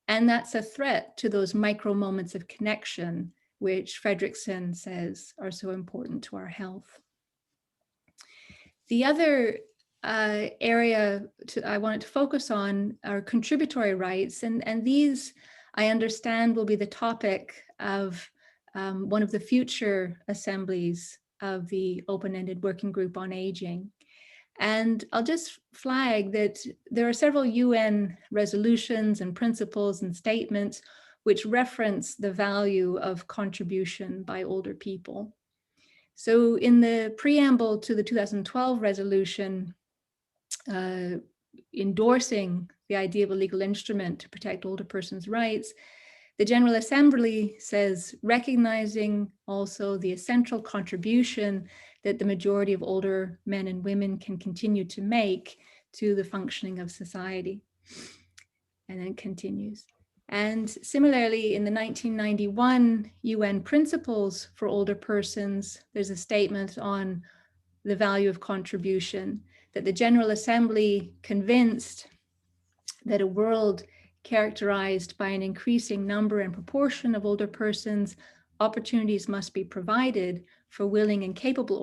And that's a threat to those micro moments of connection which Fredrickson says are so important to our health. The other area I wanted to focus on are contributory rights, and these I understand will be the topic of one of the future assemblies of the Open-Ended Working Group on Aging. And I'll just flag that there are several UN resolutions and principles and statements which reference the value of contribution by older people. So in the preamble to the 2012 resolution endorsing the idea of a legal instrument to protect older persons' rights, the General Assembly says, recognizing also the essential contribution that the majority of older men and women can continue to make to the functioning of society. And then it continues. And similarly, in the 1991 UN Principles for Older Persons, there's a statement on the value of contribution, that the General Assembly convinced that a world characterized by an increasing number and proportion of older persons, opportunities must be provided for willing and capable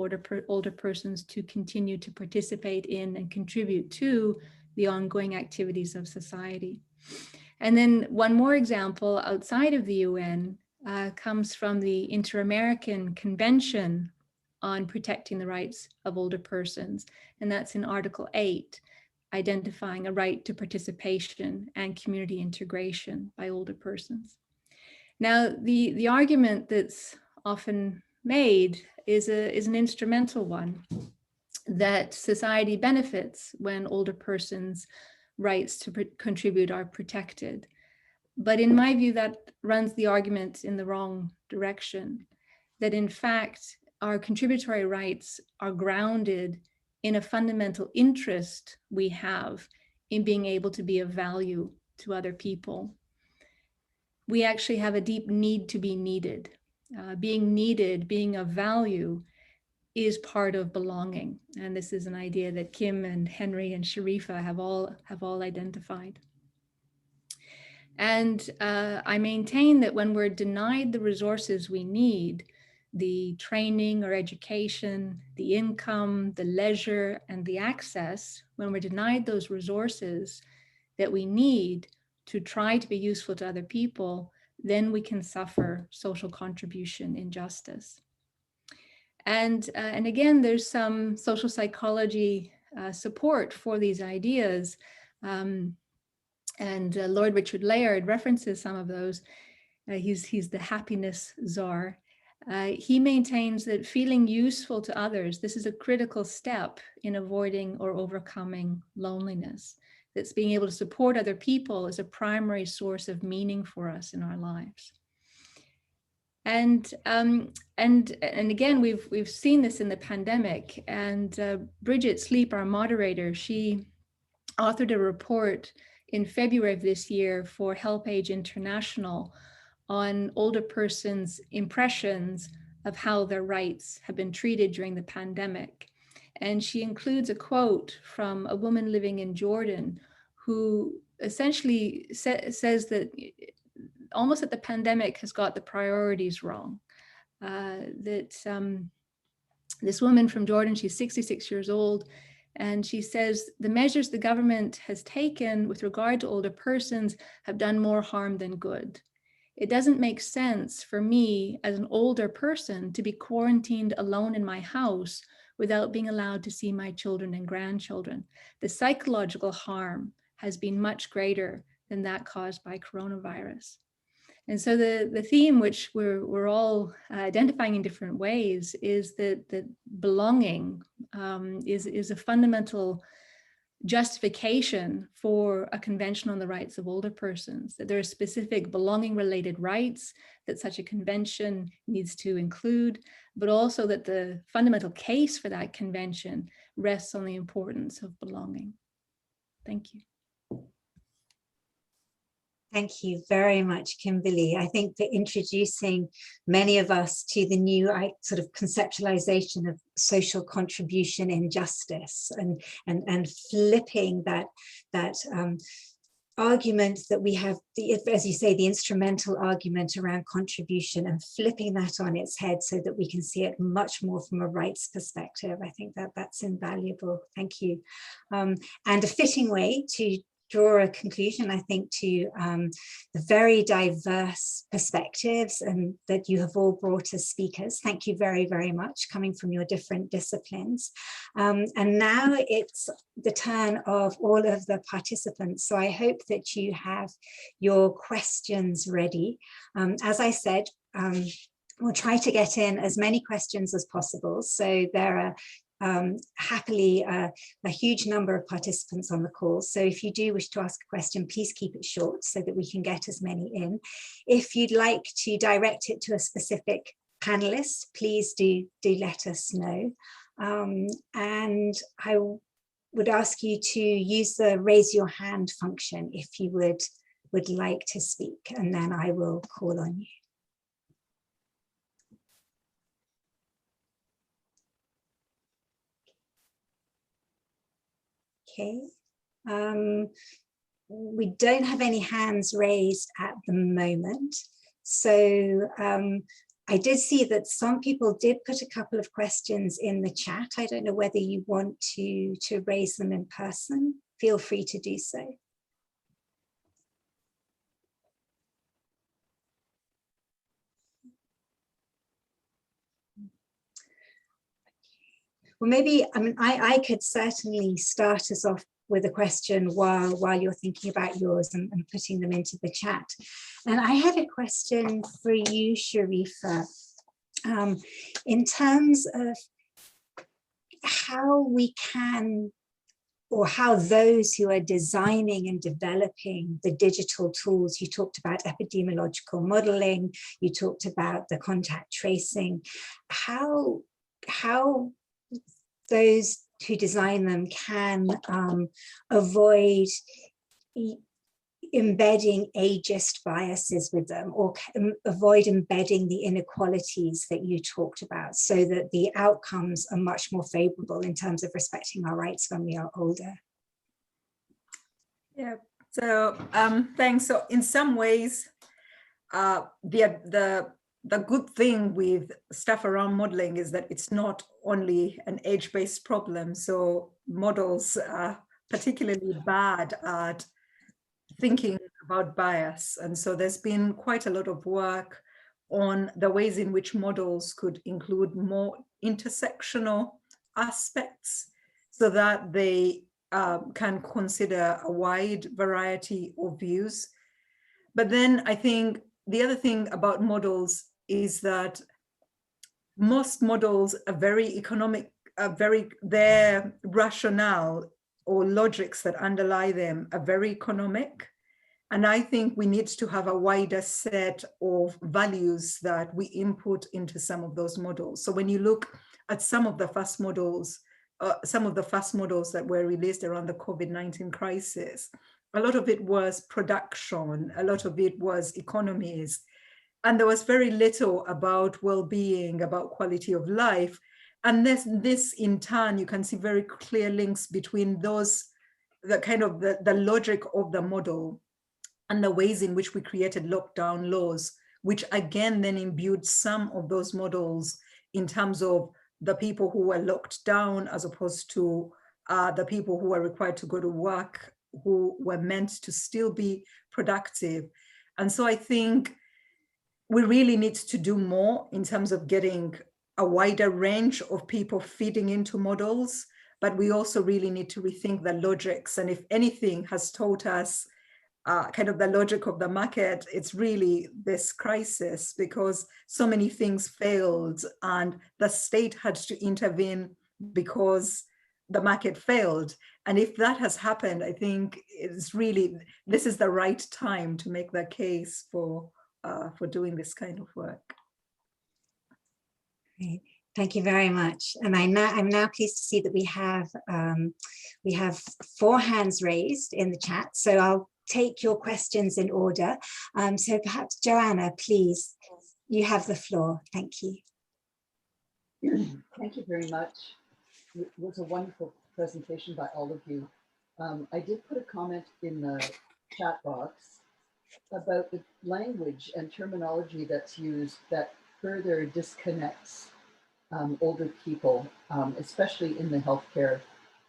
older persons to continue to participate in and contribute to the ongoing activities of society. And then one more example outside of the UN comes from the Inter-American Convention on Protecting the Rights of Older Persons, and that's in Article 8, identifying a right to participation and community integration by older persons. Now, the argument that's often made is an instrumental one, that society benefits when older persons' rights to contribute are protected. But in my view, that runs the argument in the wrong direction, that in fact, our contributory rights are grounded in a fundamental interest we have in being able to be of value to other people. We actually have a deep need to be needed. Being needed, being of value, is part of belonging. And this is an idea that Kim and Henry and Sharifa have all identified. And I maintain that when we're denied the resources we need, the training or education, the income, the leisure, and the access, when we're denied those resources that we need to try to be useful to other people, then we can suffer social contribution injustice. And again, there's some social psychology support for these ideas. And Lord Richard Layard references some of those. He's the happiness czar. He maintains that feeling useful to others, this is a critical step in avoiding or overcoming loneliness. That's being able to support other people is a primary source of meaning for us in our lives. And again, we've seen this in the pandemic. And Bridget Sleep, our moderator, she authored a report in February of this year for Help Age International on older persons' impressions of how their rights have been treated during the pandemic. And she includes a quote from a woman living in Jordan who essentially says that almost that the pandemic has got the priorities wrong. This woman from Jordan, she's 66 years old, and she says the measures the government has taken with regard to older persons have done more harm than good. It doesn't make sense for me as an older person to be quarantined alone in my house without being allowed to see my children and grandchildren. The psychological harm has been much greater than that caused by coronavirus. And so the theme, which we're all identifying in different ways, is that belonging is a fundamental justification for a convention on the rights of older persons, that there are specific belonging related rights that such a convention needs to include, but also that the fundamental case for that convention rests on the importance of belonging. Thank you. Thank you very much, Kimberly. I think for introducing many of us to the new sort of conceptualization of social contribution in justice and flipping that argument that we have, as you say, the instrumental argument around contribution, and flipping that on its head so that we can see it much more from a rights perspective. I think that that's invaluable. Thank you. And a fitting way to draw a conclusion, I think, to the very diverse perspectives and that you have all brought as speakers. Thank you very, very much, coming from your different disciplines. And now it's the turn of all of the participants. So I hope that you have your questions ready. As I said, we'll try to get in as many questions as possible. So there are happily a huge number of participants on the call. So if you do wish to ask a question, please keep it short so that we can get as many in. If you'd like to direct it to a specific panelist, please do let us know. And I would ask you to use the raise your hand function if you would like to speak, and then I will call on you. Okay, we don't have any hands raised at the moment. So I did see that some people did put a couple of questions in the chat. I don't know whether you want to raise them in person. Feel free to do so. Well, maybe, I mean, I could certainly start us off with a question while you're thinking about yours and putting them into the chat. And I had a question for you, Sharifa, in terms of how we can, or how those who are designing and developing the digital tools, you talked about epidemiological modeling, you talked about the contact tracing, how those who design them can avoid embedding ageist biases with them, or avoid embedding the inequalities that you talked about, so that the outcomes are much more favorable in terms of respecting our rights when we are older. Yeah, so thanks. So in some ways, the good thing with stuff around modeling is that it's not only an age-based problem. So models are particularly bad at thinking about bias. And so there's been quite a lot of work on the ways in which models could include more intersectional aspects so that they can consider a wide variety of views. But then I think the other thing about models is that most models are very economic, their rationale or logics that underlie them are very economic. And I think we need to have a wider set of values that we input into some of those models. So when you look at some of the first models that were released around the COVID-19 crisis, a lot of it was production, a lot of it was economies, and there was very little about well-being, about quality of life. And this in turn, you can see very clear links between those, the logic of the model and the ways in which we created lockdown laws, which again then imbued some of those models in terms of the people who were locked down as opposed to the people who were required to go to work, who were meant to still be productive. And so I think we really need to do more in terms of getting a wider range of people feeding into models, but we also really need to rethink the logics. And if anything has taught us kind of the logic of the market, it's really this crisis, because so many things failed and the state had to intervene because the market failed. And if that has happened, I think it's really, this is the right time to make the case for doing this kind of work. Great. Thank you very much. And I'm now pleased to see that we have 4 hands raised in the chat. So I'll take your questions in order. So perhaps Joanna, please, you have the floor. Thank you. Thank you very much. It was a wonderful presentation by all of you. I did put a comment in the chat box about the language and terminology that's used that further disconnects older people, especially in the healthcare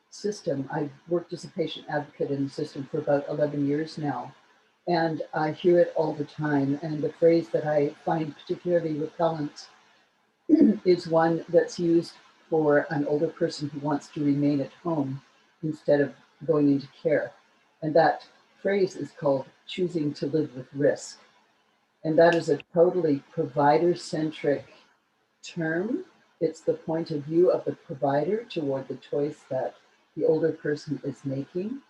system. I've worked as a patient advocate in the system for about 11 years now, and I hear it all the time. And the phrase that I find particularly repellent is one that's used for an older person who wants to remain at home instead of going into care. And that phrase is called choosing to live with risk. And that is a totally provider-centric term. It's the point of view of the provider toward the choice that the older person is making.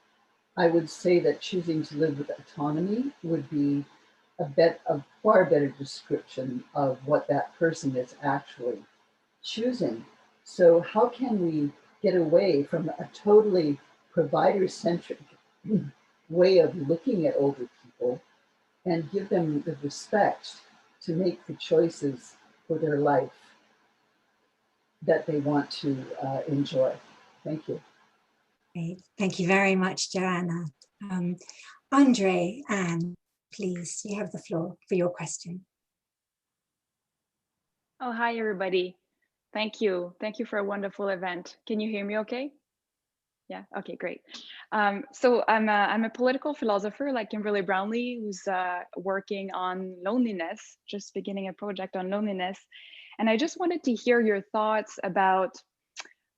I would say that choosing to live with autonomy would be a far better description of what that person is actually choosing. So how can we get away from a totally provider-centric way of looking at older people and give them the respect to make the choices for their life that they want to enjoy? Thank you. Great. Thank you very much, Joanna. Andre, Anne, please, you have the floor for your question. Oh, hi, everybody. Thank you. Thank you for a wonderful event. Can you hear me okay? Yeah, okay, great. So I'm a political philosopher like Kimberly Brownlee, who's working on loneliness, just beginning a project on loneliness. And I just wanted to hear your thoughts about,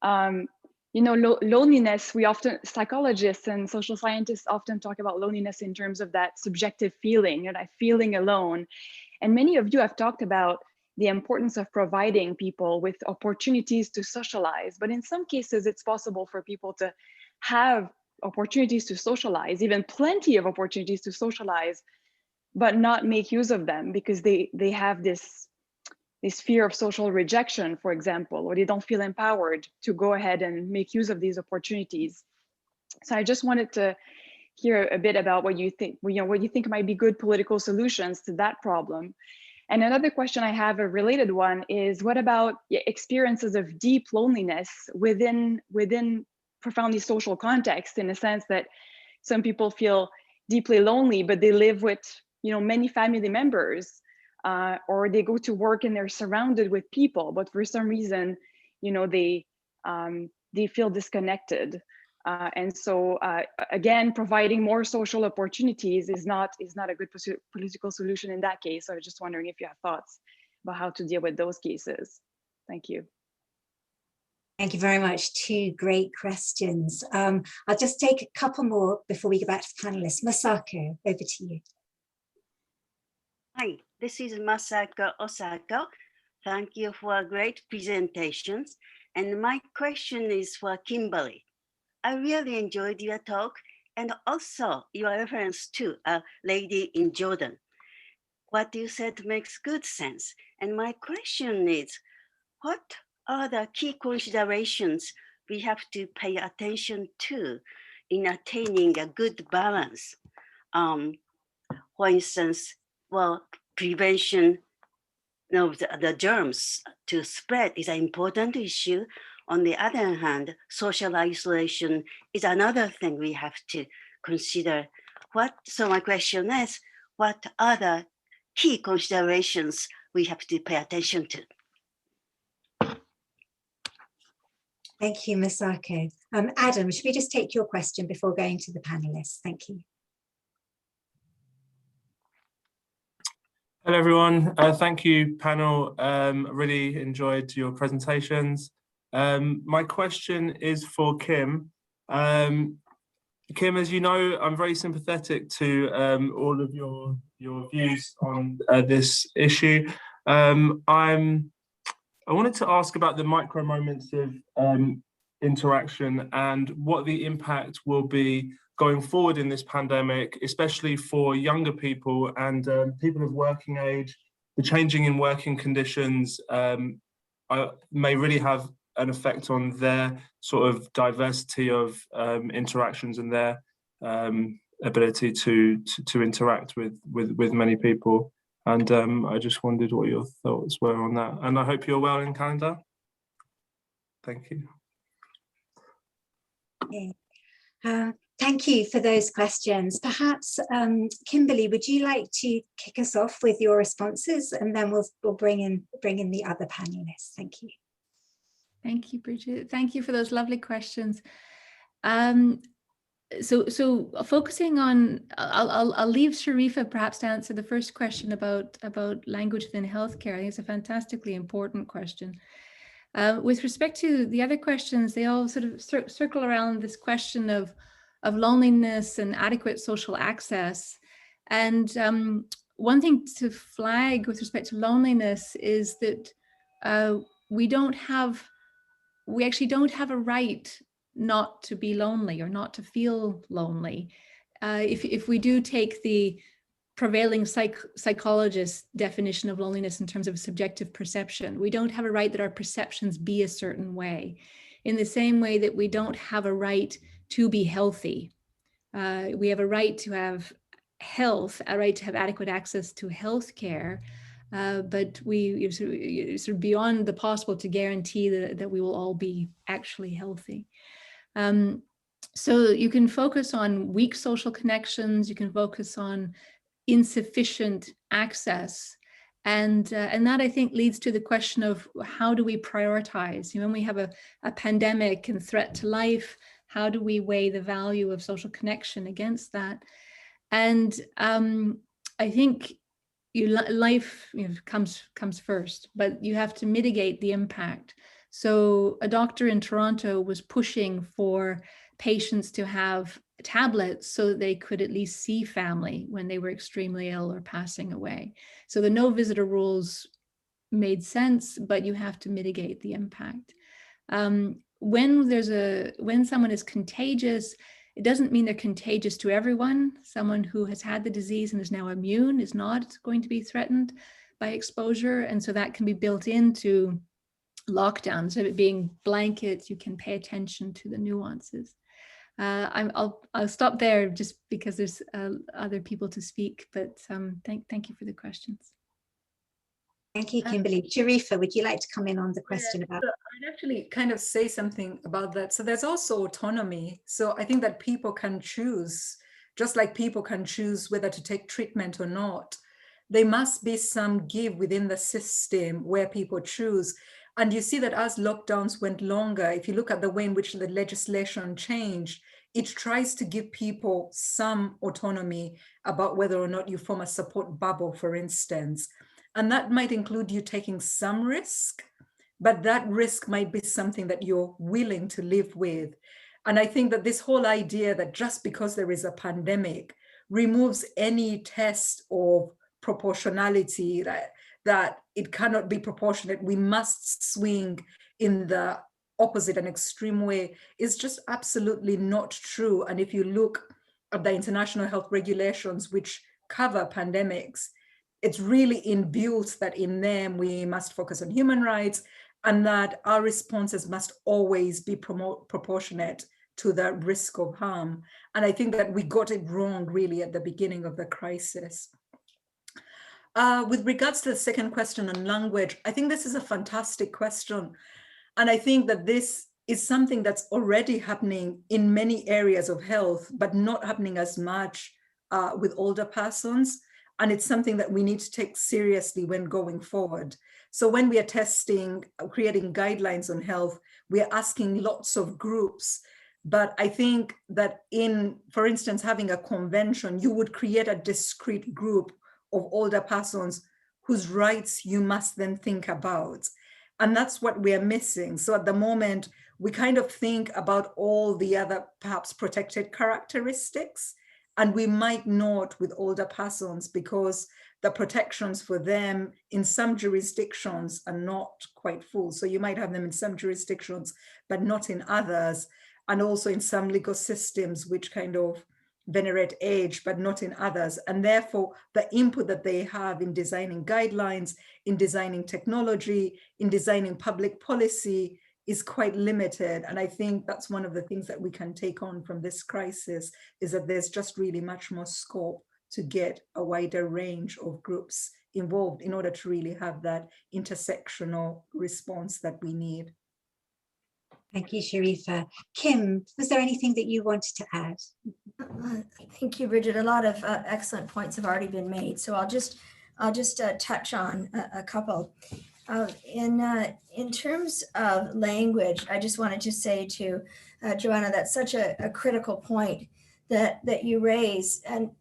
you know, loneliness. We often, psychologists and social scientists often talk about loneliness in terms of that subjective feeling, you know, that feeling alone. And many of you have talked about the importance of providing people with opportunities to socialize. But in some cases, it's possible for people to have opportunities to socialize, even plenty of opportunities to socialize, but not make use of them because they have this fear of social rejection, for example, or they don't feel empowered to go ahead and make use of these opportunities. So I just wanted to hear a bit about what you think, you know, what you think might be good political solutions to that problem. And another question I have, a related one, is what about experiences of deep loneliness within profoundly social context, in the sense that some people feel deeply lonely, but they live with, you know, many family members, or they go to work and they're surrounded with people, but for some reason, you know, they feel disconnected. And so again, providing more social opportunities is not a good political solution in that case. So I was just wondering if you have thoughts about how to deal with those cases. Thank you. Thank you very much. Two great questions. I'll just take a couple more before we go back to the panelists. Masako, over to you. Hi, this is Masako Osaka. Thank you for great presentations. And my question is for Kimberly. I really enjoyed your talk and also your reference to a lady in Jordan. What you said makes good sense. And my question is, what are the key considerations we have to pay attention to in attaining a good balance? For instance, well, prevention of the germs to spread is an important issue. On the other hand, social isolation is another thing we have to consider. So my question is, what are the key considerations we have to pay attention to? Thank you, Masako. Adam, should we just take your question before going to the panelists? Thank you. Hello, everyone. Thank you, panel. Really enjoyed your presentations. My question is for Kim. Kim, as you know, I'm very sympathetic to all of your views on this issue. I wanted to ask about the micro moments of interaction and what the impact will be going forward in this pandemic, especially for younger people and people of working age. The changing in working conditions may really have an effect on their sort of diversity of interactions and their ability to interact with many people. And I just wondered what your thoughts were on that. And I hope you're well in Canada. Thank you. Okay. Thank you for those questions. Perhaps, Kimberly, would you like to kick us off with your responses, and then we'll bring in the other panelists. Thank you. Thank you, Bridget. Thank you for those lovely questions. So focusing on, I'll leave Sharifa perhaps to answer the first question about language within healthcare. I think it's a fantastically important question. With respect to the other questions, they all sort of circle around this question of loneliness and adequate social access. And one thing to flag with respect to loneliness is that we actually don't have a right not to be lonely or not to feel lonely. If we do take the prevailing psychologist definition of loneliness in terms of subjective perception, we don't have a right that our perceptions be a certain way. In the same way that we don't have a right to be healthy. We have a right to have health, a right to have adequate access to health care, but we sort of beyond the possible to guarantee that we will all be actually healthy. So you can focus on weak social connections, you can focus on insufficient access, and that I think leads to the question of how do we prioritize? When we have a pandemic and threat to life, how do we weigh the value of social connection against that? And I think life comes first, but you have to mitigate the impact. So a doctor in Toronto was pushing for patients to have tablets so that they could at least see family when they were extremely ill or passing away. So the no visitor rules made sense, but you have to mitigate the impact. When someone is contagious, it doesn't mean they're contagious to everyone. Someone who has had the disease and is now immune is not going to be threatened by exposure. And so that can be built into lockdowns. Instead of it being blankets, you can pay attention to the nuances. I'll stop there just because there's other people to speak, but thank you for the questions. Thank you, Kimberly. Sharifa, would you like to come in on the question about? I'd actually kind of say something about that. So there's also autonomy. So I think that people can choose, just like people can choose whether to take treatment or not. There must be some give within the system where people choose. And you see that as lockdowns went longer, if you look at the way in which the legislation changed, it tries to give people some autonomy about whether or not you form a support bubble, for instance. And that might include you taking some risk, but that risk might be something that you're willing to live with. And I think that this whole idea that just because there is a pandemic removes any test of proportionality, that it cannot be proportionate, we must swing in the opposite and extreme way, is just absolutely not true. And if you look at the international health regulations which cover pandemics, it's really inbuilt that in them we must focus on human rights and that our responses must always be proportionate to the risk of harm. And I think that we got it wrong really at the beginning of the crisis. With regards to the second question on language, I think this is a fantastic question. And I think that this is something that's already happening in many areas of health, but not happening as much with older persons. And it's something that we need to take seriously when going forward. So when we are creating guidelines on health, we are asking lots of groups. But I think that for instance, having a convention, you would create a discrete group of older persons whose rights you must then think about. And that's what we are missing. So at the moment, we kind of think about all the other perhaps protected characteristics, and we might not with older persons because the protections for them in some jurisdictions are not quite full. So you might have them in some jurisdictions, but not in others. And also in some legal systems which kind of venerate age, but not in others. And therefore, the input that they have in designing guidelines, in designing technology, in designing public policy is quite limited. And I think that's one of the things that we can take on from this crisis, is that there's just really much more scope to get a wider range of groups involved in order to really have that intersectional response that we need. Thank you, Sharifa. Kim, was there anything that you wanted to add? Thank you, Bridget. A lot of excellent points have already been made, so I'll just touch on a couple. In terms of language, I just wanted to say to Joanna, that's such a critical point that you raise, and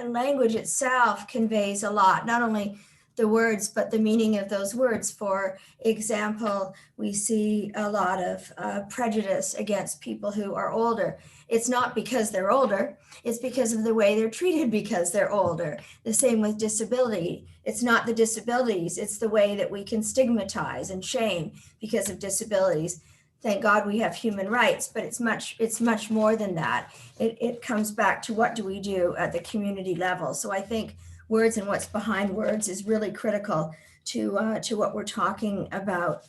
language itself conveys a lot, not only the words, but the meaning of those words. For example, we see a lot of prejudice against people who are older. It's not because they're older, it's because of the way they're treated because they're older. The same with disability. It's not the disabilities, it's the way that we can stigmatize and shame because of disabilities. Thank God we have human rights, but it's much more than that. It comes back to what do we do at the community level. So I think words and what's behind words is really critical to what we're talking about.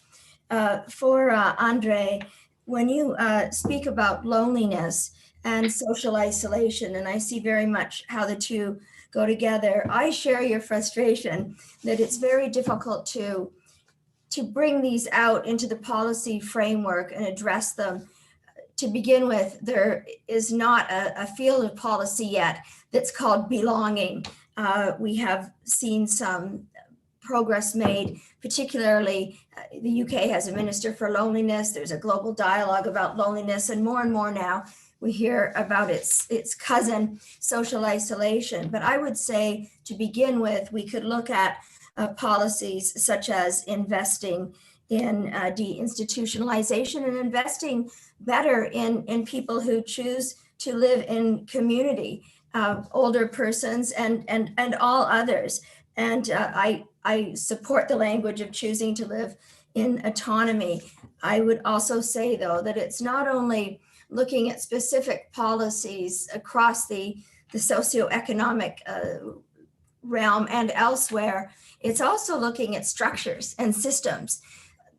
For Andre, when you speak about loneliness and social isolation, and I see very much how the two go together, I share your frustration that it's very difficult to bring these out into the policy framework and address them. To begin with, there is not a field of policy yet that's called belonging. We have seen some progress made, particularly the UK has a Minister for Loneliness. There's a global dialogue about loneliness, and more now we hear about its cousin, social isolation. But I would say, to begin with, we could look at policies such as investing in deinstitutionalization and investing better in people who choose to live in community, older persons and all others. And I support the language of choosing to live in autonomy. I would also say, though, that it's not only looking at specific policies across the socioeconomic realm and elsewhere, it's also looking at structures and systems.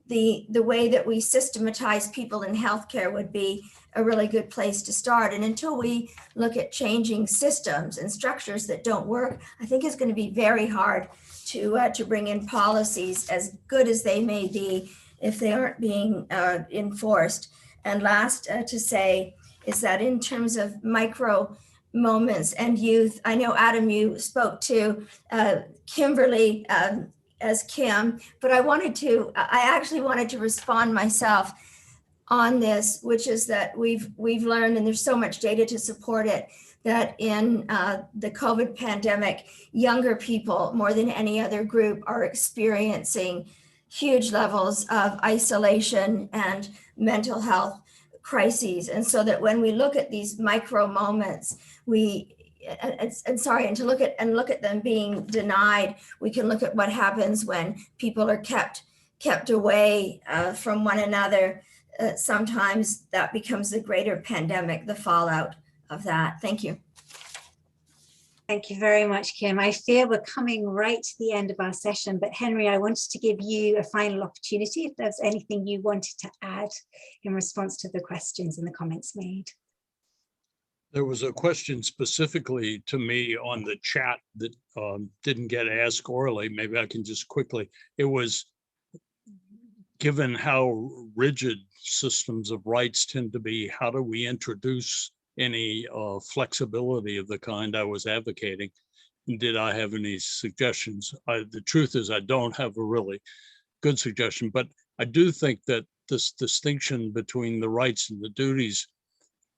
The way that we systematize people in healthcare would be a really good place to start. And until we look at changing systems and structures that don't work, I think it's going to be very hard to bring in policies, as good as they may be, if they aren't being enforced. And last to say is that in terms of micro moments and youth, I know, Adam, you spoke to Kimberly as Kim, but I actually wanted to respond myself on this, which is that we've learned, and there's so much data to support it, that in the COVID pandemic, younger people more than any other group are experiencing huge levels of isolation and mental health crises. And so that when we look at these micro moments, and to look at them being denied, we can look at what happens when people are kept away from one another. Sometimes that becomes the greater pandemic, the fallout of that. Thank you. Thank you very much, Kim. I fear we're coming right to the end of our session, but Henry, I wanted to give you a final opportunity if there's anything you wanted to add in response to the questions and the comments made. There was a question specifically to me on the chat that didn't get asked orally. Maybe I can just quickly. It was, given how rigid systems of rights tend to be, how do we introduce any flexibility of the kind I was advocating? And did I have any suggestions? The truth is I don't have a really good suggestion, but I do think that this distinction between the rights and the duties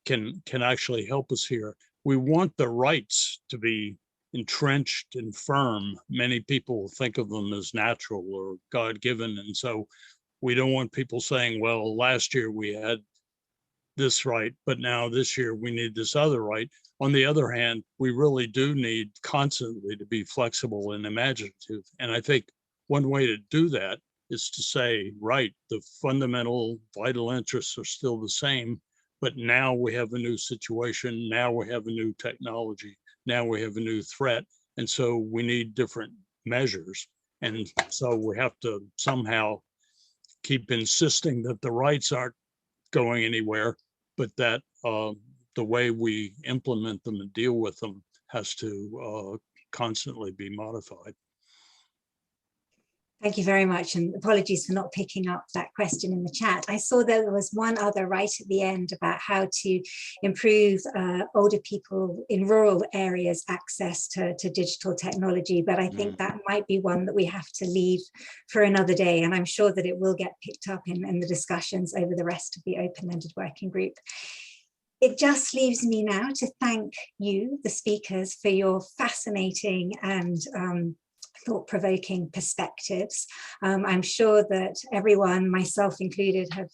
can actually help us here. We want the rights to be entrenched and firm. Many people think of them as natural or God-given, and so we don't want people saying, well, last year we had this right, but now this year we need this other right. On the other hand, we really do need constantly to be flexible and imaginative. And I think one way to do that is to say, right, the fundamental vital interests are still the same, but now we have a new situation. Now we have a new technology. Now we have a new threat. And so we need different measures. And so we have to somehow keep insisting that the rights aren't going anywhere, but that the way we implement them and deal with them has to constantly be modified. Thank you very much, and apologies for not picking up that question in the chat. I saw there was one other right at the end about how to improve older people in rural areas access to digital technology, but I think that might be one that we have to leave for another day, and I'm sure that it will get picked up in the discussions over the rest of the open-ended working group. It just leaves me now to thank you, the speakers, for your fascinating and thought-provoking perspectives. I'm sure that everyone, myself included, have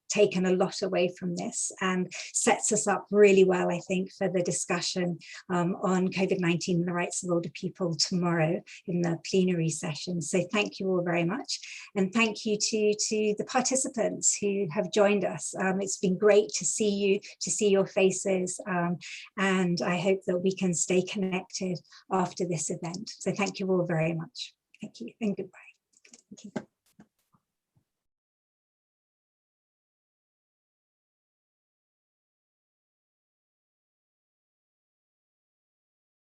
taken a lot away from this, and sets us up really well, I think, for the discussion on COVID-19 and the rights of older people tomorrow in the plenary session. So thank you all very much. And thank you to the participants who have joined us. It's been great to see you, to see your faces, and I hope that we can stay connected after this event. So thank you all very much. Thank you and goodbye. Thank you.